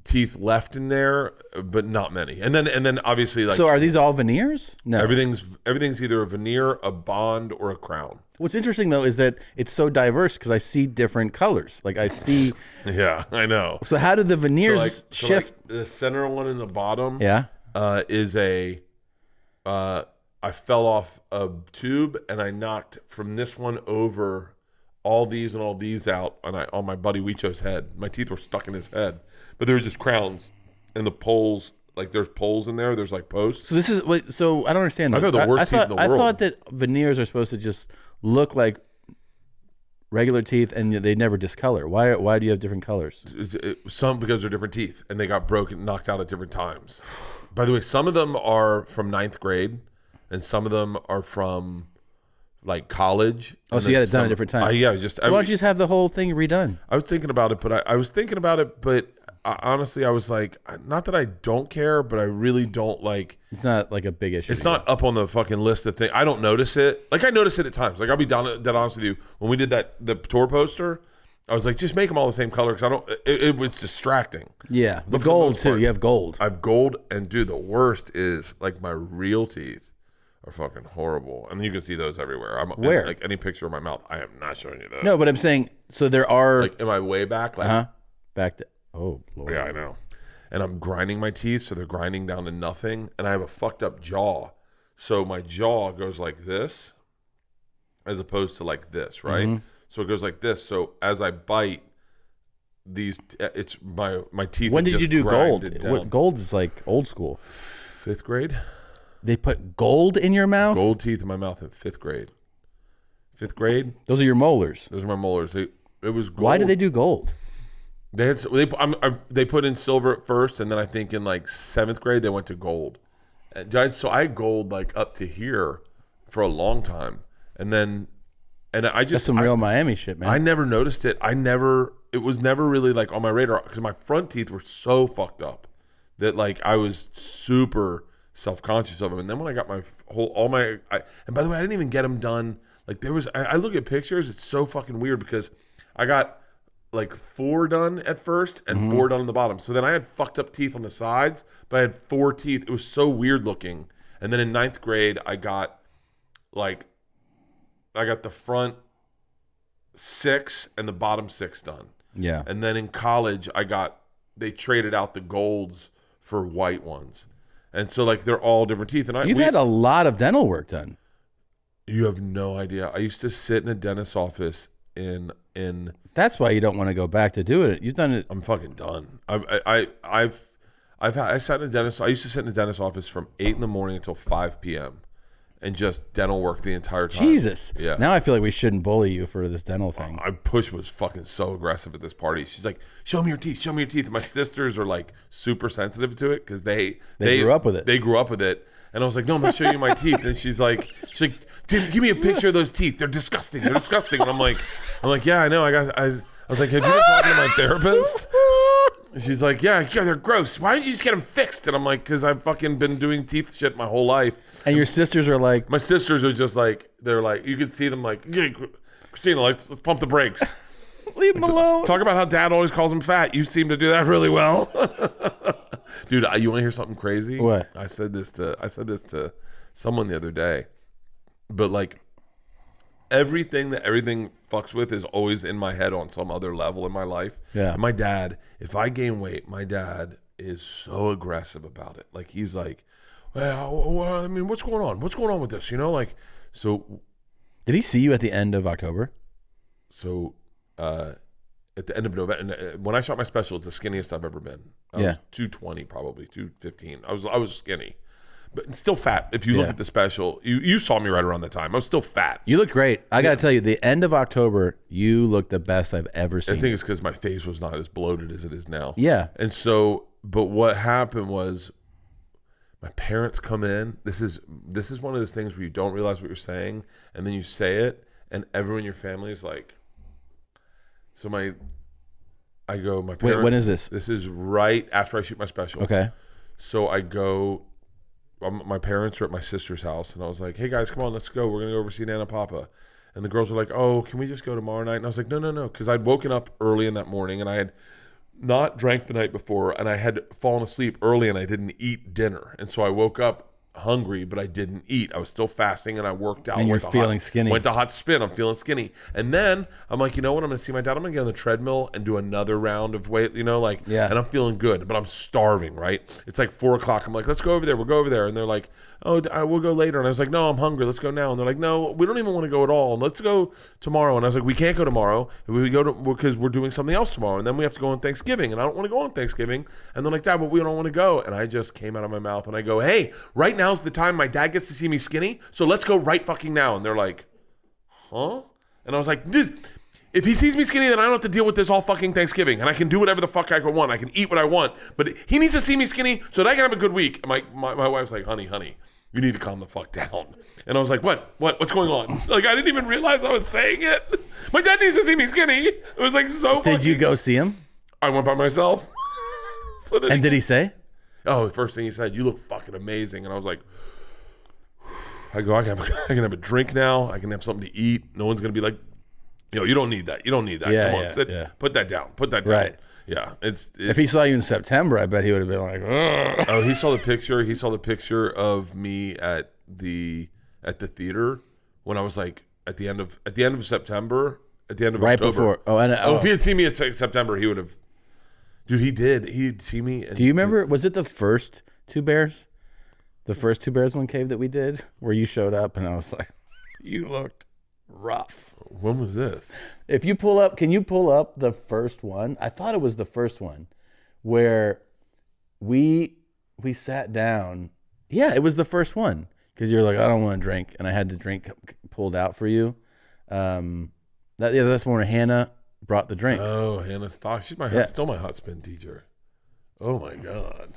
teeth left in there, but not many. And then obviously like So are these all veneers? No. everything's either a veneer, a bond, or a crown. What's interesting though is that it's so diverse because I see different colors. Like I see. Yeah, I know. So how do the veneers So shift? the center one in the bottom Yeah. is a I fell off a tube and I knocked from this one over all these and all these out on my buddy Wicho's head. My teeth were stuck in his head, but they were just crowns, and the poles, like there's poles in there. There's like posts. So this is so I don't understand. I've had the worst teeth in the world. I thought that veneers are supposed to just look like regular teeth, and they never discolor. Why do you have different colors? Some because they're different teeth, and they got broken, knocked out at different times. By the way, some of them are from 9th grade, and some of them are from like college. Oh, so you had it done at different times. Yeah, why don't you just have the whole thing redone? I was thinking about it, but honestly, I was like, not that I don't care, but I really don't like. It's not like a big issue. It's not up on the fucking list of things. I don't notice it. Like I notice it at times. Like I'll be dead honest with you. When we did the tour poster, I was like, just make them all the same color because I don't. It was distracting. Yeah, the gold too. You have gold. I have gold, and dude, the worst is like my real teeth are fucking horrible, and you can see those everywhere. Where? Like any picture of my mouth, I am not showing you those. No, but I'm saying so there are. Like, am I way back? Like, back to. Oh, Lord. Yeah, I know. And I'm grinding my teeth, so they're grinding down to nothing. And I have a fucked up jaw. So my jaw goes like this as opposed to like this, right? Mm-hmm. So it goes like this. So as I bite, it's my teeth. When did you do gold? What, gold is like old school. 5th grade. They put gold in your mouth? Gold teeth in my mouth in 5th grade. 5th grade. Those are your molars. Those are my molars. It was gold. Why did they do gold? They put in silver at first, and then I think in like 7th grade they went to gold. And so I had gold like up to here for a long time, and I just that's some real Miami shit, man. I never noticed it. It was never really like on my radar because my front teeth were so fucked up that like I was super self-conscious of them. And then when I got and by the way, I didn't even get them done. Like I look at pictures, it's so fucking weird because I got like 4 done at first and 4 done on the bottom. So then I had fucked up teeth on the sides, but I had 4 teeth. It was so weird looking. And then in 9th grade, I got the front 6 and the bottom 6 done. Yeah. And then in college, they traded out the golds for white ones. And so like they're all different teeth. And You've had a lot of dental work done. You have no idea. I used to sit in a dentist's office in That's why you don't want to go back to do it. You've done it. I'm fucking done. I sat in a dentist. I used to sit in a dentist's office from 8 in the morning until 5 p.m. and just dental work the entire time. Jesus. Yeah. Now I feel like we shouldn't bully you for this dental thing. Push was fucking so aggressive at this party. She's like, "Show me your teeth. Show me your teeth." And my sisters are like super sensitive to it because they grew up with it. They grew up with it. And I was like, "No, I'm gonna show you my teeth." And she's like, "Dude, give me a picture of those teeth. They're disgusting. They're disgusting." And I'm like, "Yeah, I know. I was like, have you been talking to my therapist?" And she's like, yeah, they're gross. Why don't you just get them fixed? And I'm like, because I've fucking been doing teeth shit my whole life. And your sisters are like, my sisters are just like, they're like, you could see them like, "Yeah, Christina, let's pump the brakes. Leave them alone. Talk about how dad always calls him fat. You seem to do that really well." Dude, you want to hear something crazy? What? I said this to someone the other day. But like everything fucks with is always in my head on some other level in my life. Yeah. And my dad, if I gain weight, my dad is so aggressive about it. Like he's like, "Well, I mean, what's going on? What's going on with this?" You know, like so. Did he see you at the end of October? So at the end of November, and when I shot my special, it's the skinniest I've ever been. I was 220, probably 215. I was skinny, but still fat. If you look at the special, you saw me right around that time. I was still fat. You look great. I got to tell you, the end of October, you look the best I've ever seen. I think it's because my face was not as bloated as it is now. Yeah. And so, but what happened was my parents come in. This is one of those things where you don't realize what you're saying, and then you say it, and everyone in your family is like, so my parents. Wait, when is this? This is right after I shoot my special. Okay. So I go, my parents are at my sister's house, and I was like, "Hey guys, come on, let's go. We're going to go over see Nana Papa." And the girls were like, "Oh, can we just go tomorrow night?" And I was like, no, because I'd woken up early in that morning, and I had not drank the night before, and I had fallen asleep early, and I didn't eat dinner. And so I woke up hungry, but I didn't eat. I was still fasting, and I worked out. And you're went to feeling skinny. Went to hot spin. I'm feeling skinny. And then I'm like, you know what? I'm going to see my dad. I'm going to get on the treadmill and do another round of weight, and I'm feeling good, but I'm starving, right? It's like 4 o'clock. I'm like, let's go over there. We'll go over there. And they're like, oh, we'll go later. And I was like, no, I'm hungry. Let's go now. And they're like, no, we don't even want to go at all. And let's go tomorrow. And I was like, we can't go tomorrow. We go because we're doing something else tomorrow. And then we have to go on Thanksgiving. And I don't want to go on Thanksgiving. And they're like, Dad, but we don't want to go. And I just came out of my mouth and I go, hey, right now's the time my dad gets to see me skinny, so let's go right fucking now. And they're like, huh? And I was like, if he sees me skinny, then I don't have to deal with this all fucking Thanksgiving, and I can do whatever the fuck I want. I can eat what I want, but he needs to see me skinny so that I can have a good week. And my wife's like, honey, you need to calm the fuck down. And I was like, what's going on? Like, I didn't even realize I was saying it. My dad needs to see me skinny. It was like so. Did you go see him? I went by myself. And did he say? Oh, the first thing he said, you look fucking amazing. And I was like, I can have a drink now. I can have something to eat. No one's going to be like, you don't need that. You don't need that. Yeah, Come on, yeah, sit. yeah. Put that down. Put that down. Right. Yeah. If he saw you in September, I bet he would have been like, ugh. Oh, he saw the picture. He saw the picture of me at the theater when I was like at the end of September, at the end of right October. before. If he had seen me in September, he would have. Dude, he did. He'd see me. Do you remember? Was it the first Two Bears? The first Two Bears One Cave that we did, where you showed up, and I was like, you looked rough. When was this? If you pull up, can you pull up the first one? I thought it was the first one, where we sat down. Yeah, it was the first one, because you're like, I don't want to drink, and I had the drink pulled out for you. That's when Hannah brought the drinks. Oh, Hannah Stock. She's still my hot spin teacher. Oh my God.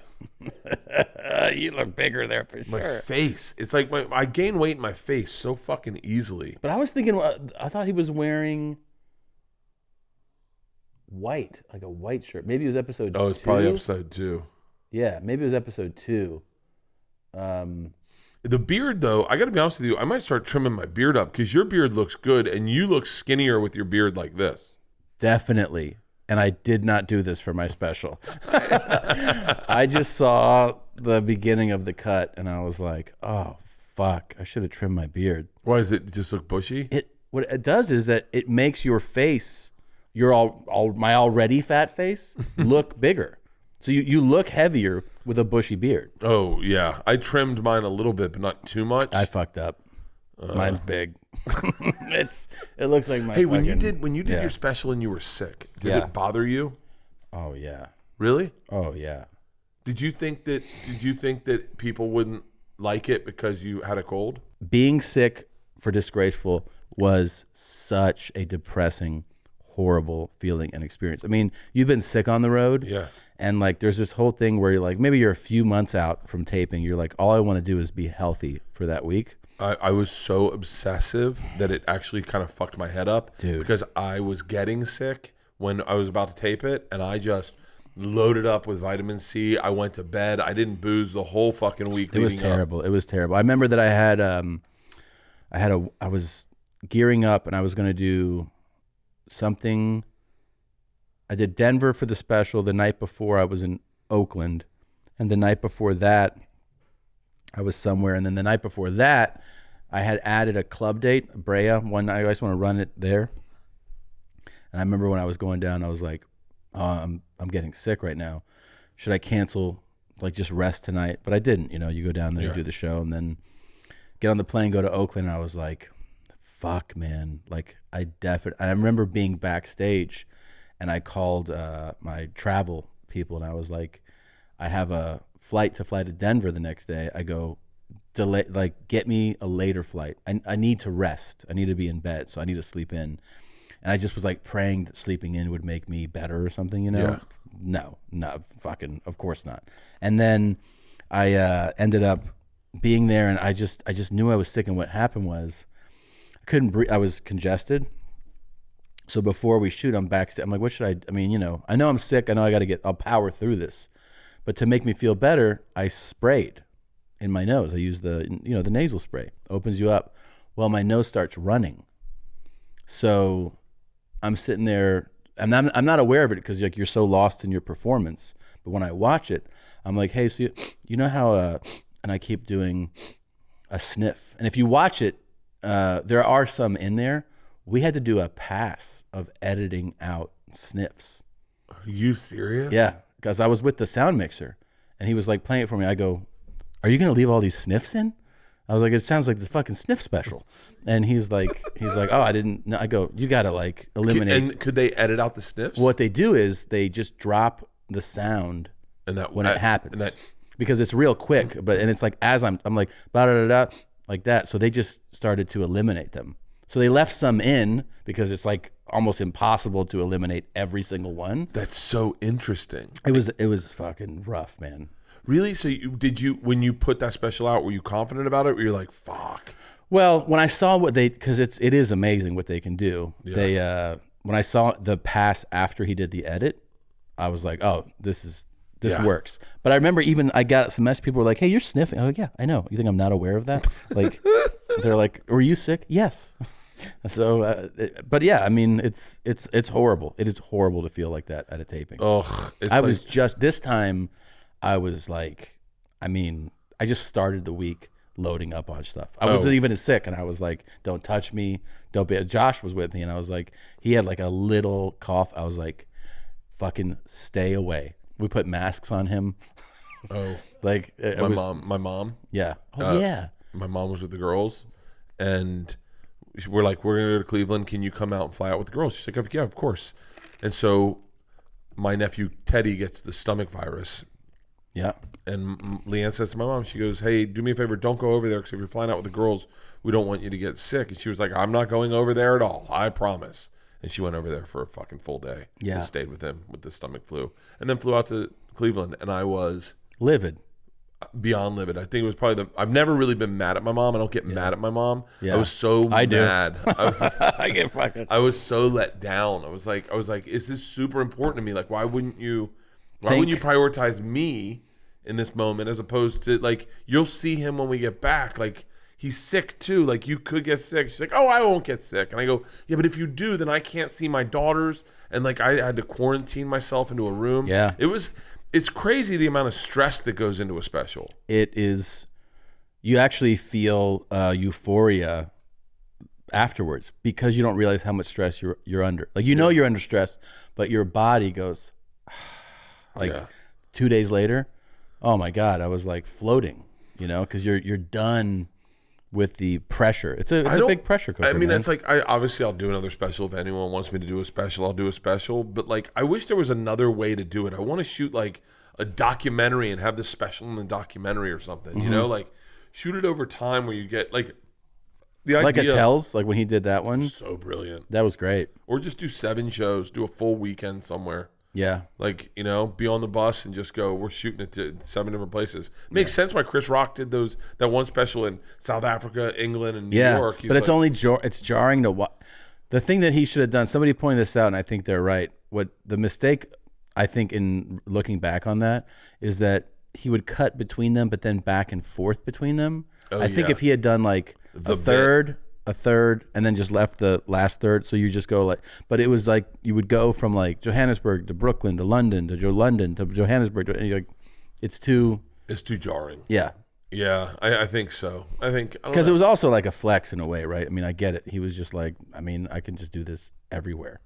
You look bigger there for My sure. face. It's like I gain weight in my face so fucking easily. But I was thinking, I thought he was wearing white, like a white shirt. Maybe it was episode 2. Oh, it's probably episode 2. Yeah, maybe it was episode 2. The beard, though, I got to be honest with you, I might start trimming my beard up because your beard looks good and you look skinnier with your beard like this. Definitely. And I did not do this for my special. I just saw the beginning of the cut and I was like, oh, fuck, I should have trimmed my beard. Why does it just look bushy? What it does is that it makes your face, my already fat face, look bigger. So you look heavier with a bushy beard. Oh, yeah. I trimmed mine a little bit, but not too much. I fucked up. Mine's big. It looks like my. Hey, when you did your special and you were sick, did Yeah. it bother you? Oh yeah. Really? Oh yeah. Did you think that people wouldn't like it because you had a cold? Being sick for Disgraceful was such a depressing, horrible feeling and experience. I mean, you've been sick on the road. Yeah. And like, there's this whole thing where you're like, maybe you're a few months out from taping. You're like, all I want to do is be healthy for that week. I was so obsessive that it actually kind of fucked my head up. Dude. Because I was getting sick when I was about to tape it, and I just loaded up with vitamin C. I went to bed. I didn't booze the whole fucking week. It was terrible. It was terrible. I remember that I was gearing up and I was going to do something. I did Denver for the special. The night before I was in Oakland, and the night before that I was somewhere, and then the night before that I had added a club date, Brea. One night I just want to run it there. And I remember when I was going down, I was like, I'm getting sick right now. Should I cancel, like just rest tonight? But I didn't. You go down there, you do the show, and then get on the plane, go to Oakland. And I was like, fuck, man. Like I remember being backstage, and I called my travel people, and I was like, I have a flight to fly to Denver the next day. I go, get me a later flight. I need to rest. I need to be in bed, so I need to sleep in. And I just was like praying that sleeping in would make me better or something, Yeah. No, fucking, of course not. And then I ended up being there, and I just knew I was sick. And what happened was I couldn't breathe. I was congested. So before we shoot, I'm backstage. I'm like, what should I mean, I know I'm sick. I know I'll power through this. But to make me feel better, I sprayed in my nose. I used the nasal spray. Opens you up. Well, my nose starts running. So I'm sitting there, and I'm not aware of it because you're so lost in your performance. But when I watch it, I'm like, hey, so you know how and I keep doing a sniff. And if you watch it, there are some in there. We had to do a pass of editing out sniffs. Are you serious? Yeah, because I was with the sound mixer, and he was like playing it for me. I go, "Are you gonna leave all these sniffs in?" I was like, "It sounds like the fucking sniff special." And he's like, "Oh, I didn't." No. I go, "You gotta like eliminate." And could they edit out the sniffs? What they do is they just drop the sound And that when it happens, because it's real quick. And it's like as I'm like da da da like that. So they just started to eliminate them. So they left some in because it's like almost impossible to eliminate every single one. That's so interesting. It was fucking rough, man. Really? So when you put that special out, were you confident about it? Or you're like, fuck. Well, when I saw what because it is amazing what they can do. Yeah. They when I saw the pass after he did the edit, I was like, oh, this works. But I remember I got some messages. People were like, hey, you're sniffing. I'm like, yeah, I know. You think I'm not aware of that? Like, they're like, were you sick? Yes. So, but yeah, I mean, it's horrible. It is horrible to feel like that at a taping. Oh, was just this time. I was like, I mean, I just started the week loading up on stuff. I wasn't even as sick, and I was like, don't touch me. Don't be. Josh was with me, and I was like, he had like a little cough. I was like, fucking stay away. We put masks on him. Oh, like my mom. Yeah. Oh yeah. My mom was with the girls, and we're like, we're gonna go to Cleveland. Can you come out and fly out with the girls? She's like, yeah, of course. And so my nephew Teddy gets the stomach virus. Yeah. And Leanne says to my mom, she goes, hey, do me a favor, don't go over there, because if you're flying out with the girls, we don't want you to get sick. And she was like, I'm not going over there at all, I promise. And she went over there for a fucking full day. Yeah. And stayed with him with the stomach flu, and then flew out to Cleveland. And I was livid, beyond livid. I think it was probably I've never really been mad at my mom. I don't get mad at my mom. Yeah. I was so mad. I get fucking. I was so let down. I was like, is this super important to me? Like, why wouldn't you prioritize me in this moment, as opposed to, like, you'll see him when we get back. Like, he's sick too. Like, you could get sick. She's like, oh, I won't get sick. And I go, yeah, but if you do, then I can't see my daughters. And like, I had to quarantine myself into a room. Yeah. It's crazy the amount of stress that goes into a special. It is. You actually feel euphoria afterwards, because you don't realize how much stress you're under. Like, you know you're under stress, but your body goes like 2 days later. Oh my God, I was like floating, because you're done with the pressure. It's a big pressure cooker. I mean, man. it's like, I'll do another special. If anyone wants me to do a special, I'll do a special. But like, I wish there was another way to do it. I want to shoot like a documentary and have the special in the documentary or something. Mm-hmm. Like shoot it over time where you get like the idea. Like a Tells, like when he did that one. So brilliant. That was great. Or just do 7 shows, do a full weekend somewhere. Yeah. Like, be on the bus and just go, we're shooting it to 7 different places. Makes sense why Chris Rock did that one special in South Africa, England, and New York. But it's it's jarring to what the thing that he should have done. Somebody pointed this out, and I think they're right. What the mistake, I think, in looking back on that, is that he would cut between them, but then back and forth between them. I think if he had done like a third, and then just left the last third, so you just go like, but it was like you would go from like Johannesburg to Brooklyn to London to London to Johannesburg, and you're like, it's too jarring. Yeah. I think so. Because it was also like a flex in a way, right? I mean, I get it. He was just like, I mean, I can just do this everywhere.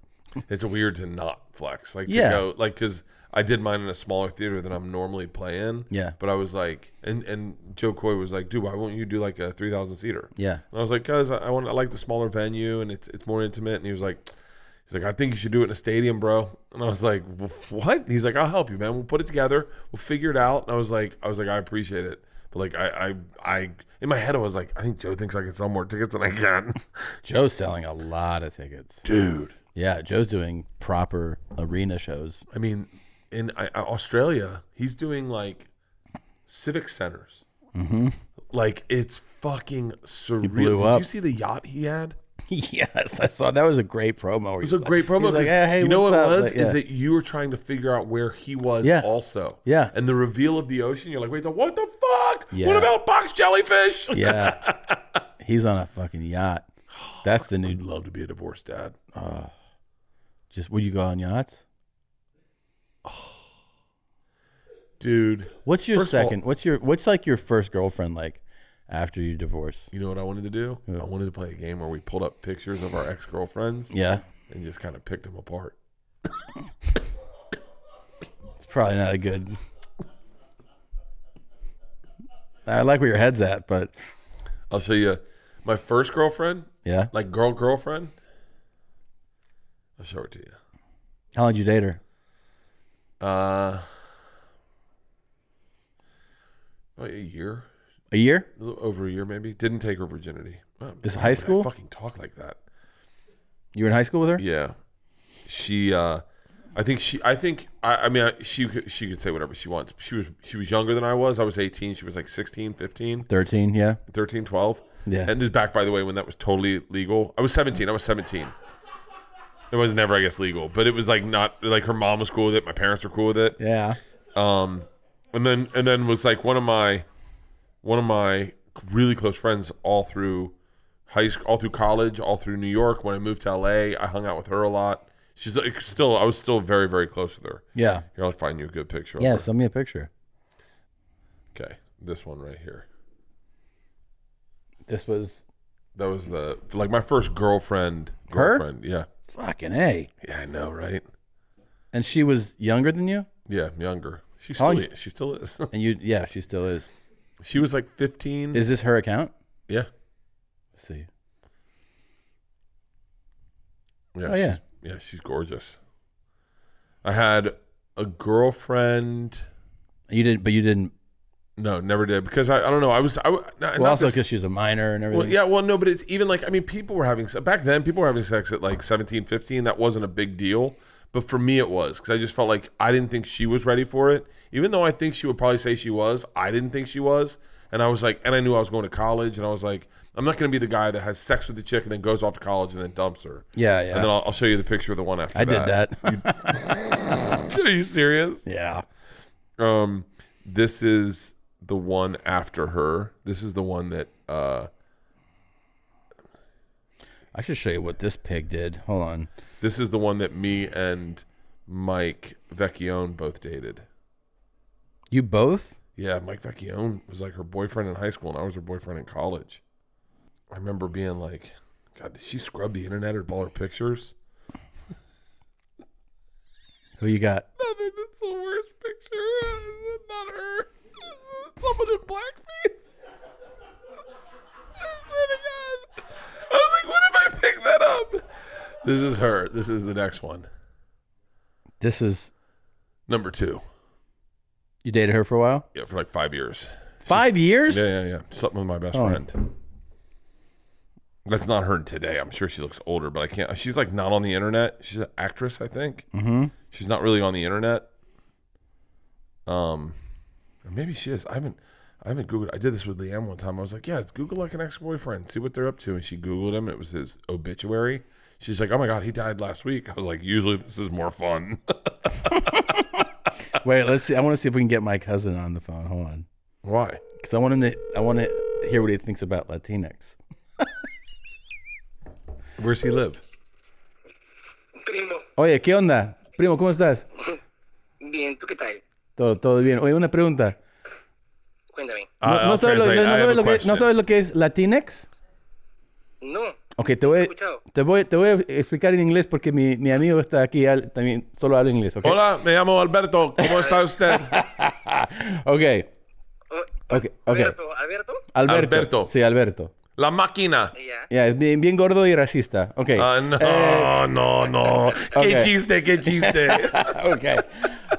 It's weird to not flex, like to go, like, because I did mine in a smaller theater than I'm normally playing. Yeah. But I was like, and Joe Coy was like, dude, why won't you do like a 3,000 seater? Yeah. And I was like, cause I like the smaller venue and it's more intimate. And he was like, I think you should do it in a stadium, bro. And I was like, what? And he's like, I'll help you, man. We'll put it together. We'll figure it out. And I was like, I appreciate it. But like, I in my head, I was like, I think Joe thinks I can sell more tickets than I can. Joe's selling a lot of tickets, dude. Yeah, Joe's doing proper arena shows. I mean, in Australia, he's doing like civic centers. Mm-hmm. Like, it's fucking surreal. Did you see the yacht he had? Yes, I saw. That was a great promo. It was a great promo. Like, hey, you know what it was? Like, is that you were trying to figure out where he was also. Yeah. And the reveal of the ocean, you're like, wait, what the fuck? Yeah. What about box jellyfish? Yeah. He's on a fucking yacht. That's the new. I'd love to be a divorced dad. Just would you go on yachts? Dude. What's your First of all- second? What's like your first girlfriend like after you divorce? You know what I wanted to do? I wanted to play a game where we pulled up pictures of our ex-girlfriends Yeah. and just kind of picked them apart. It's probably not a good. I like where your head's at, but I'll show you my first girlfriend, yeah. like girlfriend. I'll show it to you. How long did you date her? About a year. A year? A little over a year, maybe. Didn't take her virginity. Oh, Is why high would school? I fucking talk like that. You were in high school with her? Yeah. She, I mean, she could say whatever she wants. She was younger than I was. I was 18. She was like 16, 15, 13, yeah. 13, 12. Yeah. And this is back, by the way, when that was totally legal. I was 17. It was never, I guess, legal, but it was like not like her mom was cool with it. My parents were cool with it. Yeah. And then was like one of my really close friends all through high school, all through college, all through New York. When I moved to LA, I hung out with her a lot. She's like I was still very, very close with her. Yeah. Here, I'll find you a good picture of Yeah, her. send me a picture. Okay, this one right here. That was my first girlfriend. Her? Yeah. fucking A. Yeah, I know, right? And she was younger than you? Yeah, younger. She How still long- she still is. And you, yeah, she still is. She was like 15. Is this her account? Yeah. Let's see. Yeah, Oh, yeah. She's gorgeous. I had a girlfriend. You didn't. No, never did because I don't know. Well, also because she's a minor and everything. Well, yeah, well, no, but it's even like, I mean, people were having back then. People were having sex at like 17, 15. That wasn't a big deal, but for me, it was because I just felt like I didn't think she was ready for it. Even though I think she would probably say she was, I didn't think she was, and I was like, and I knew I was going to college, and I was like, I'm not going to be the guy that has sex with the chick and then goes off to college and then dumps her. Yeah, yeah. And then I'll show you the picture of the one after I that. did that. Are you serious? Yeah. This is the one after her. This is the one that I should show you what this pig did. Hold on. this is the one that me and Mike Vecchione both dated. You both? Yeah, Mike Vecchione was like her boyfriend in high school and I was her boyfriend in college. I remember being like, God, did she scrub the internet or all her pictures? Who you got? Nothing. That's the worst picture. Not her. Someone in blackface. I swear to God. I was like, when did I pick that up? This is her. This is the next one. This is. Number 2. You dated her for a while? Yeah, for like 5 years. 5 years? Yeah. Something with my best friend. That's not her today. I'm sure she looks older, but I can't. She's like not on the internet. She's an actress, I think. Mm-hmm. She's not really on the internet. Or maybe she is. I haven't Googled. I did this with Leanne one time. I was like, yeah, Google like an ex-boyfriend, see what they're up to. And she Googled him. And it was his obituary. She's like, oh my God, he died last week. I was like, usually this is more fun. Wait, let's see. I want to see if we can get my cousin on the phone. Hold on. Why? Because I want to hear what he thinks about Latinx. Where's he live? Primo, Oye, ¿qué onda? Primo, ¿cómo estás? bien, ¿tú qué tal? Todo bien. Oye, una pregunta. Cuéntame. I'll translate. I have a question. ¿No sabes lo que es Latinx? No, Ok, te voy escuchado. a explicar en inglés porque mi amigo está aquí, también solo habla inglés, ¿ok? Hola, me llamo Alberto. ¿Cómo está usted? Ok, Oh, ok. Alberto, Alberto. Sí, Alberto. La máquina. ya. Ya, es bien gordo y racista. Ok. No. Qué Ok. chiste, qué chiste.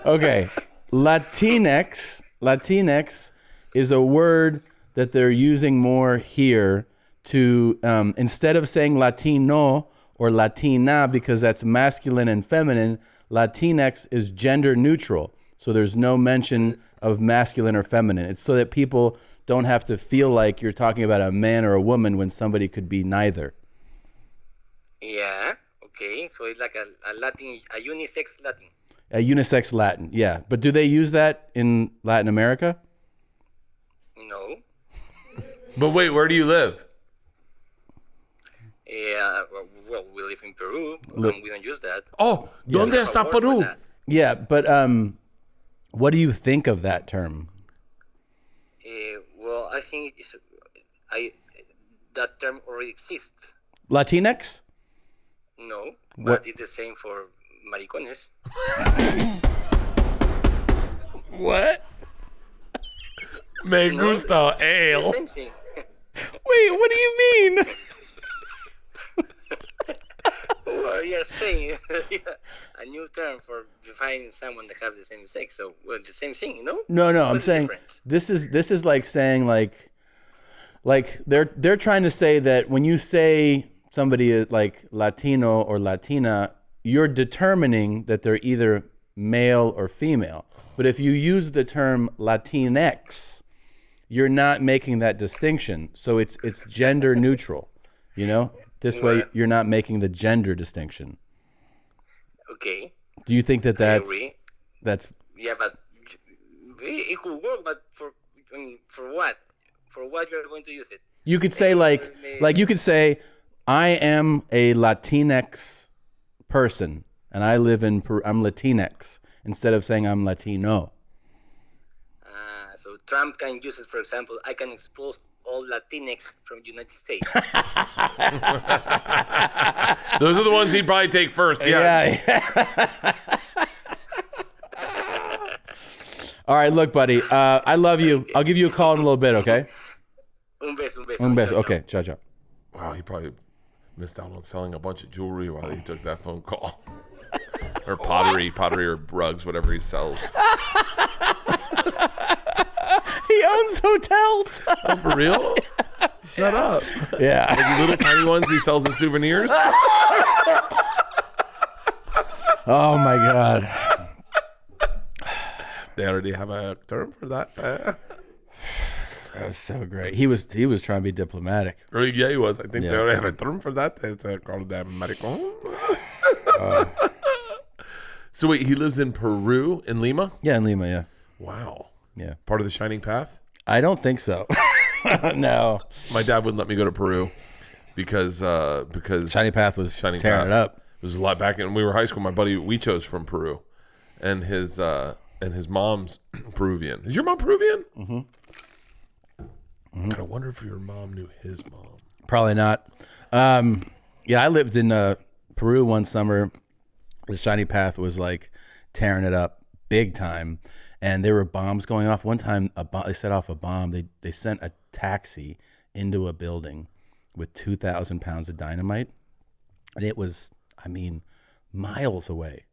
Okay. Latinx is a word that they're using more here to instead of saying Latino or Latina because that's masculine and feminine, Latinx is gender neutral. So there's no mention of masculine or feminine. It's so that people don't have to feel like you're talking about a man or a woman when somebody could be neither. Yeah, okay. So it's like a Latin, a unisex Latin. A unisex Latin, yeah. But do they use that in Latin America? No. But wait, where do you live? Yeah, well, we live in Peru, and we don't use that. Oh, ¿dónde There's a está word for Perú? that. Yeah, but What do you think of that term? Well, I think that term already exists. Latinx? No, What? but it's the same for maricones. What? Me No, gusta The ale. same thing. Wait, what do you mean? Well, you're saying a new term for defining someone that have the same sex. So, well, the same thing, you know? No, I'm What's the saying difference? this is like saying like they're trying to say that when you say somebody is like Latino or Latina, you're determining that they're either male or female. But if you use the term Latinx, you're not making that distinction. So it's gender neutral, you know? This way you're not making the gender distinction. Okay. Do you think that I agree. that's Yeah, but it could work, but for what? For what you're going to use it? you could say like you could say I am a Latinx person and I live in Peru. I'm Latinx instead of saying I'm Latino. So Trump can use it, for example, I can expose all Latinx from the United States. Those are the ones he'd probably take first. Yeah. All right, look, buddy. I love you. I'll give you a call in a little bit, okay? Un beso. Un beso. Chao, Okay, ciao, ciao. Wow, he probably missed out on selling a bunch of jewelry while he took that phone call. Or pottery or rugs, whatever he sells. He owns hotels. Oh, for real? Shut up. Yeah. Like the little tiny ones he sells in souvenirs? Oh my God. They already have a term for that. That was so great. He was trying to be diplomatic. Or, yeah, he was. I think Yeah. they already have a term for that. It's called maricon. So wait, he lives in Peru, in Lima? Yeah, in Lima, yeah. Wow. Yeah. Part of the Shining Path? I don't think so. No. My dad wouldn't let me go to Peru because Shiny Path was Shining tearing Path it up. It was a lot back in when we were high school. My buddy Huicho's from Peru, and his mom's Peruvian. Is your mom Peruvian? Mm-hmm. God, I wonder if your mom knew his mom. Probably not. Yeah, I lived in Peru one summer. The Shiny Path was like tearing it up big time, and there were bombs going off. One time, they set off a bomb. They sent a taxi into a building with 2,000 pounds of dynamite, and it was, I mean, miles away.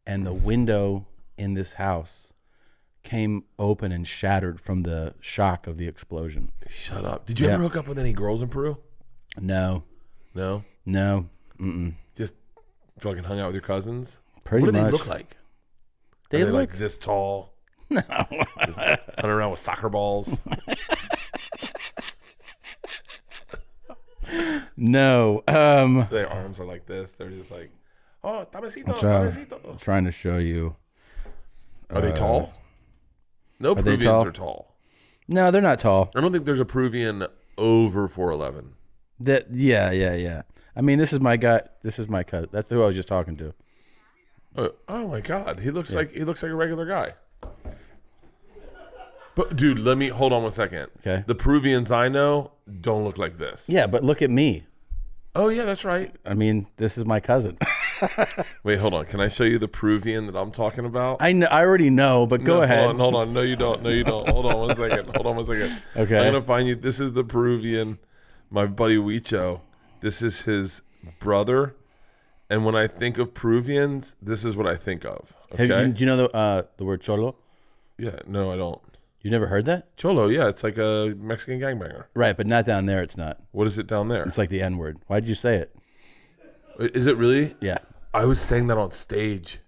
And the window in this house came open and shattered from the shock of the explosion. Shut up. Did you ever hook up with any girls in Peru? No. No? No. Mm-mm. Just fucking hung out with your cousins? Pretty What do much. they look like? They Are they look like this tall? No. Just running around with soccer balls? no. Their arms are like this. They're just like, oh, tamecito, tamecito. Trying to show you. Are they tall? No they Peruvians tall? are tall. No, they're not tall. I don't think there's a Peruvian over 4'11". Yeah. I mean, this is my guy. This is my cousin. That's who I was just talking to. Oh my God, he looks like a regular guy. But dude, hold on one second. Okay. The Peruvians I know don't look like this. Yeah, but look at me. Oh yeah, that's right. I mean, this is my cousin. Wait, hold on. Can I show you the Peruvian that I'm talking about? I already know, but go ahead. Hold on. No, you don't. Hold on one second. Okay. I'm gonna find you. This is the Peruvian. My buddy Huicho. This is his brother. And when I think of Peruvians, this is what I think of. Okay. Do you know the word cholo? Yeah. No, I don't. You never heard that? Cholo. Yeah, it's like a Mexican gangbanger. Right, but not down there. It's not. What is it down there? It's like the N word. Why did you say it? Is it really? Yeah. I was saying that on stage.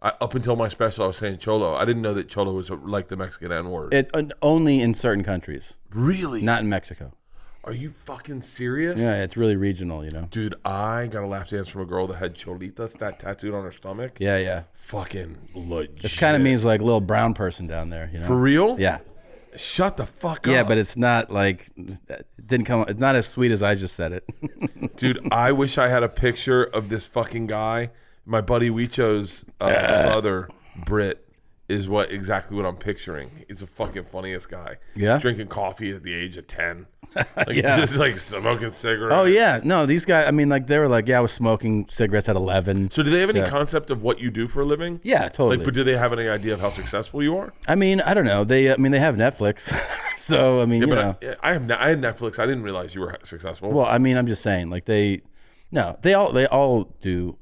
Up until my special, I was saying cholo. I didn't know that cholo was like the Mexican N word. It only in certain countries. Really? Not in Mexico. Are you fucking serious? Yeah, it's really regional, you know. Dude, I got a lap dance from a girl that had cholitas tattooed on her stomach. Yeah. Fucking legit. It kind of means like little brown person down there, you know. For real? Yeah. Shut the fuck up. Yeah, but it's not like it didn't come. It's not as sweet as I just said it. Dude, I wish I had a picture of this fucking guy. My buddy Huicho's brother, Britt, is what exactly what I'm picturing. He's the fucking funniest guy. Yeah? Drinking coffee at the age of 10. Like Yeah. just like smoking cigarettes. Oh yeah, no, these guys. I mean, like they were like, yeah, I was smoking cigarettes at 11. So do they have any Yeah. concept of what you do for a living? Yeah, totally. Like, but do they have any idea of how successful you are? I mean, I don't know. They have Netflix, so I mean, Yeah, you but know. I had Netflix. I didn't realize you were successful. Well, I mean, I'm just saying, like they all do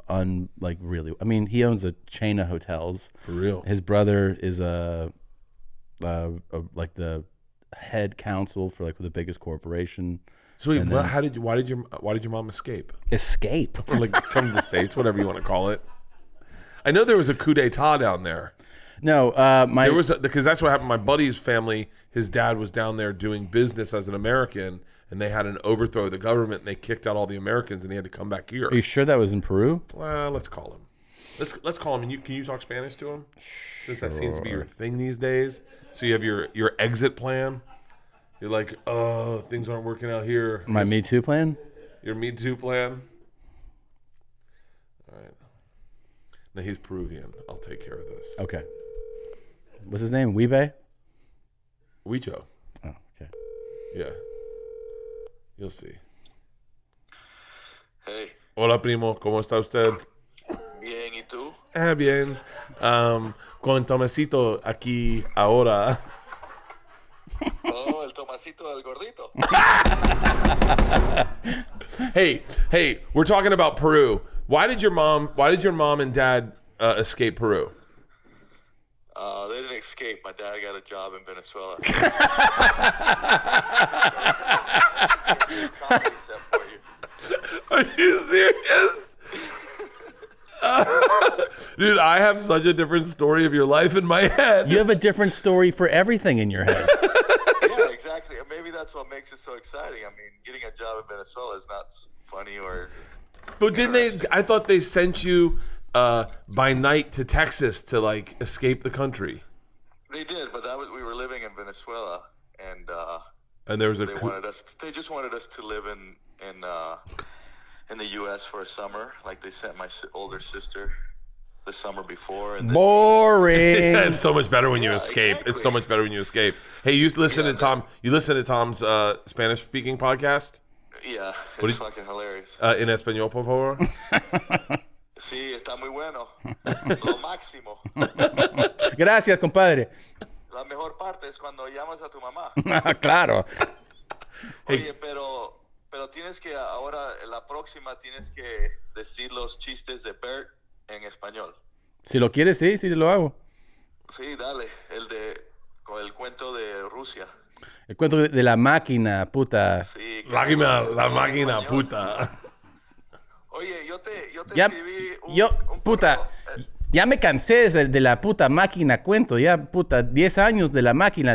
like really. I mean, he owns a chain of hotels. For real. His brother is a like the head counsel for like the biggest corporation. So wait, why did your mom escape? Escape. Or like come to the States, whatever you want to call it. I know there was a coup d'etat down there. No, There was because that's what happened. My buddy's family, his dad was down there doing business as an American, and they had an overthrow of the government, and they kicked out all the Americans, and he had to come back here. Are you sure that was in Peru? Well, let's call him. Let's call him. And can you talk Spanish to him? Since that seems to be your thing these days. So you have your exit plan. You're like, oh, things aren't working out here. My Me Too plan? Your Me Too plan. All right. Now he's Peruvian. I'll take care of this. Okay. What's his name? Weebe? Huicho. Oh, okay. Yeah. You'll see. Hey, Hola, primo. ¿Cómo está usted? bien, ¿y tú? Bien. Con Tomasito aquí ahora. Oh, el Tomasito del gordito. Hey, we're talking about Peru. Why did your mom and dad escape Peru? They didn't escape. My dad got a job in Venezuela. Comedy set for you. Are you serious? Dude, I have such a different story of your life in my head. You have a different story for everything in your head. Yeah, exactly. And maybe that's what makes it so exciting. I mean, getting a job in Venezuela is not funny or... But didn't they? I thought they sent you by night to Texas to like escape the country. They did, but we were living in Venezuela, and there was a they wanted us. They just wanted us to live in the U.S. for a summer. Like they sent my older sister the summer before. And Boring. It's so much better when you Yeah, escape. exactly. It's so much better when you escape. Hey, you listen to Tom. You listen to Tom's Spanish speaking podcast. yeah, it's fucking hilarious. En español, por favor. Sí, está muy bueno. Lo máximo. Gracias, compadre. La mejor parte es cuando llamas a tu mamá. Claro. Oye, pero tienes que ahora, la próxima, tienes que decir los chistes de Bert en español. Si lo quieres, sí lo hago. Sí, dale, con el cuento de Rusia. El cuento de la máquina, puta. Sí, La máquina, español. puta. Oye, yo te Ya, escribí un puta, correo. ya me cansé de la puta máquina cuento, ya, puta, 10 años de la máquina.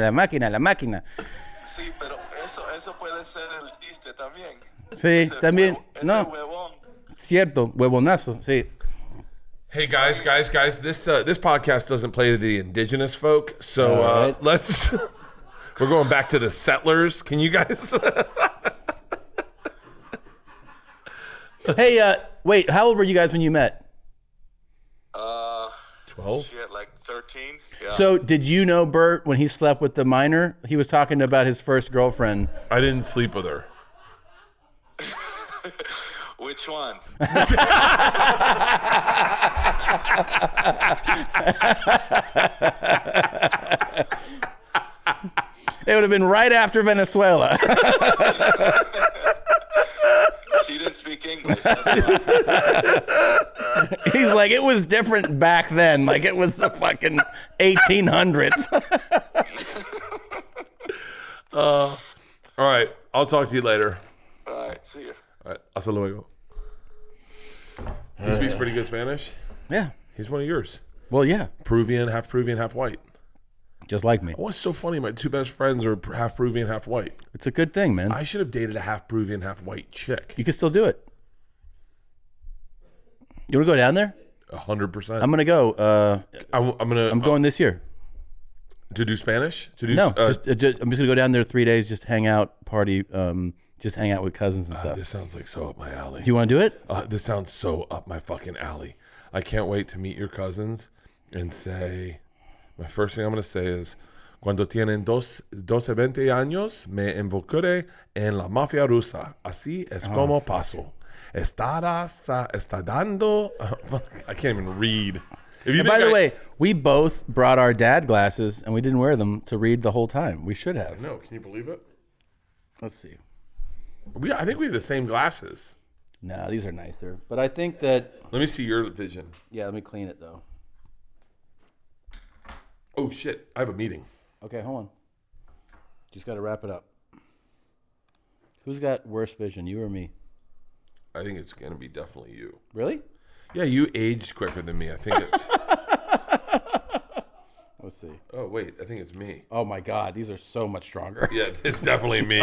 Sí, pero eso puede ser el chiste también. Sí, Ese también, ese no, huevón. cierto, huevonazo, sí. Hey guys, this podcast doesn't play to the indigenous folk, so All right. let's. We're going back to the settlers. Can you guys? Hey, wait, how old were you guys when you met? 12. Shit, like 13. Yeah. So, did you know Bert when he slept with the minor? He was talking about his first girlfriend. I didn't sleep with her. Which one? It would have been right after Venezuela. She didn't speak English. He's like, it was different back then. Like, it was the fucking 1800s. All right, I'll talk to you later. All right, see ya. All right, hasta luego. He speaks pretty good Spanish. Yeah. He's one of yours. Well, yeah. Peruvian, half white. Just like me. What's so funny? My two best friends are half Peruvian, half white. It's a good thing, man. I should have dated a half Peruvian, half white chick. You can still do it. You want to go down there? 100%. I'm going to go. I'm going this year. To do Spanish? To do No, I'm just going to go down there 3 days, just hang out, party, just hang out with cousins and stuff. This sounds like so up my alley. Do you want to do it? This sounds so up my fucking alley. I can't wait to meet your cousins and say, My first thing I'm going to say is, cuando tienen 12, 20 años, me involucré en la mafia rusa. Así es como paso. Está dando... I can't even read. If you And think by the way, we both brought our dad glasses, and we didn't wear them to read the whole time. We should have. No, can you believe it? Let's see. I think we have the same glasses. No, these are nicer. But I think that... Let me see your vision. Yeah, let me clean it, though. Oh, shit. I have a meeting. Okay, hold on. Just got to wrap it up. Who's got worse vision, you or me? I think it's going to be definitely you. Really? Yeah, you aged quicker than me. I think it's... Let's see. Oh, wait. I think it's me. Oh, my God. These are so much stronger. Yeah, it's definitely me.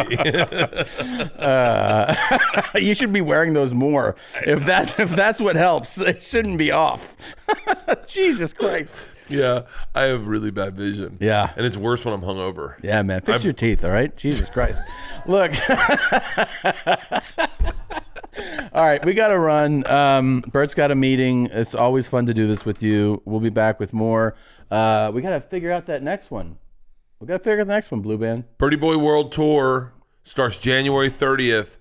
You should be wearing those more. If that's what helps, it shouldn't be off. Jesus Christ. Yeah, I have really bad vision. Yeah. And it's worse when I'm hungover. Yeah, man. Fix your teeth, all right? Jesus Christ. Look. All right, we got to run. Bert's got a meeting. It's always fun to do this with you. We'll be back with more. We got to figure out that next one. We got to figure out the next one, Blue Band. Birdie Boy World Tour starts January 30th.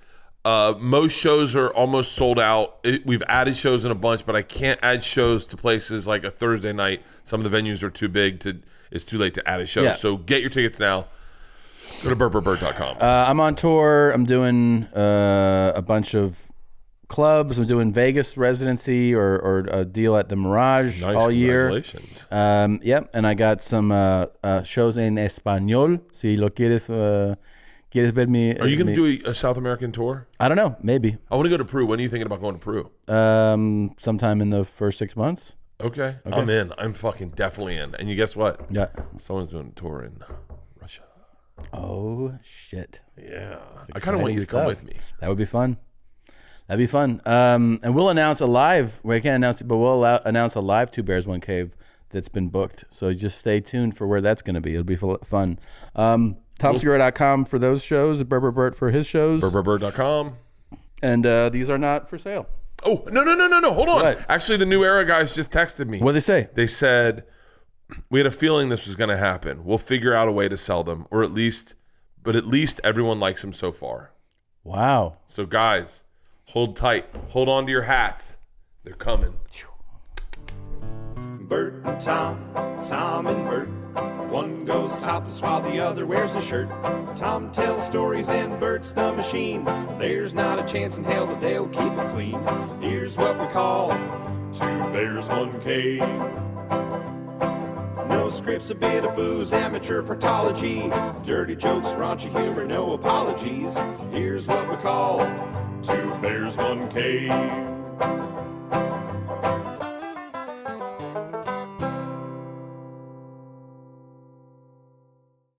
Most shows are almost sold out. We've added shows in a bunch, but I can't add shows to places like a Thursday night. Some of the venues are too big. It's too late to add a show. Yeah. So get your tickets now. Go to bird.com. I'm on tour. I'm doing a bunch of clubs. I'm doing Vegas residency or a deal at the Mirage Nice, all year. Congratulations. Yep, and I got some shows en español. Si lo quieres verme. Are you going to do a South American tour? I don't know. Maybe. I want to go to Peru. When are you thinking about going to Peru? Sometime in the first 6 months. Okay. I'm in. I'm fucking definitely in. And you guess what? Yeah. Someone's doing a tour in Russia. Oh shit. Yeah. I kind of want you to come with me. That would be fun. That'd be fun. And we'll announce a live. We can't announce it, but we'll announce a live Two Bears One Cave that's been booked. So just stay tuned for where that's going to be. It'll be fun. TomSegura.com for those shows. Bert for his shows. Bird.com. And these are not for sale. Oh, no. Hold on. What? Actually, the New Era guys just texted me. What did they say? They said, we had a feeling this was going to happen. We'll figure out a way to sell them, or at least everyone likes them so far. Wow. So guys, hold tight. Hold on to your hats. They're coming. Bert and Tom, Tom and Bert. One goes topless while the other wears a shirt. Tom tells stories and Bert's the machine. There's not a chance in hell that they'll keep it clean. Here's what we call Two Bears, One Cave. No scripts, a bit of booze, amateur partology. Dirty jokes, raunchy humor, no apologies. Here's what we call Two Bears, One Cave.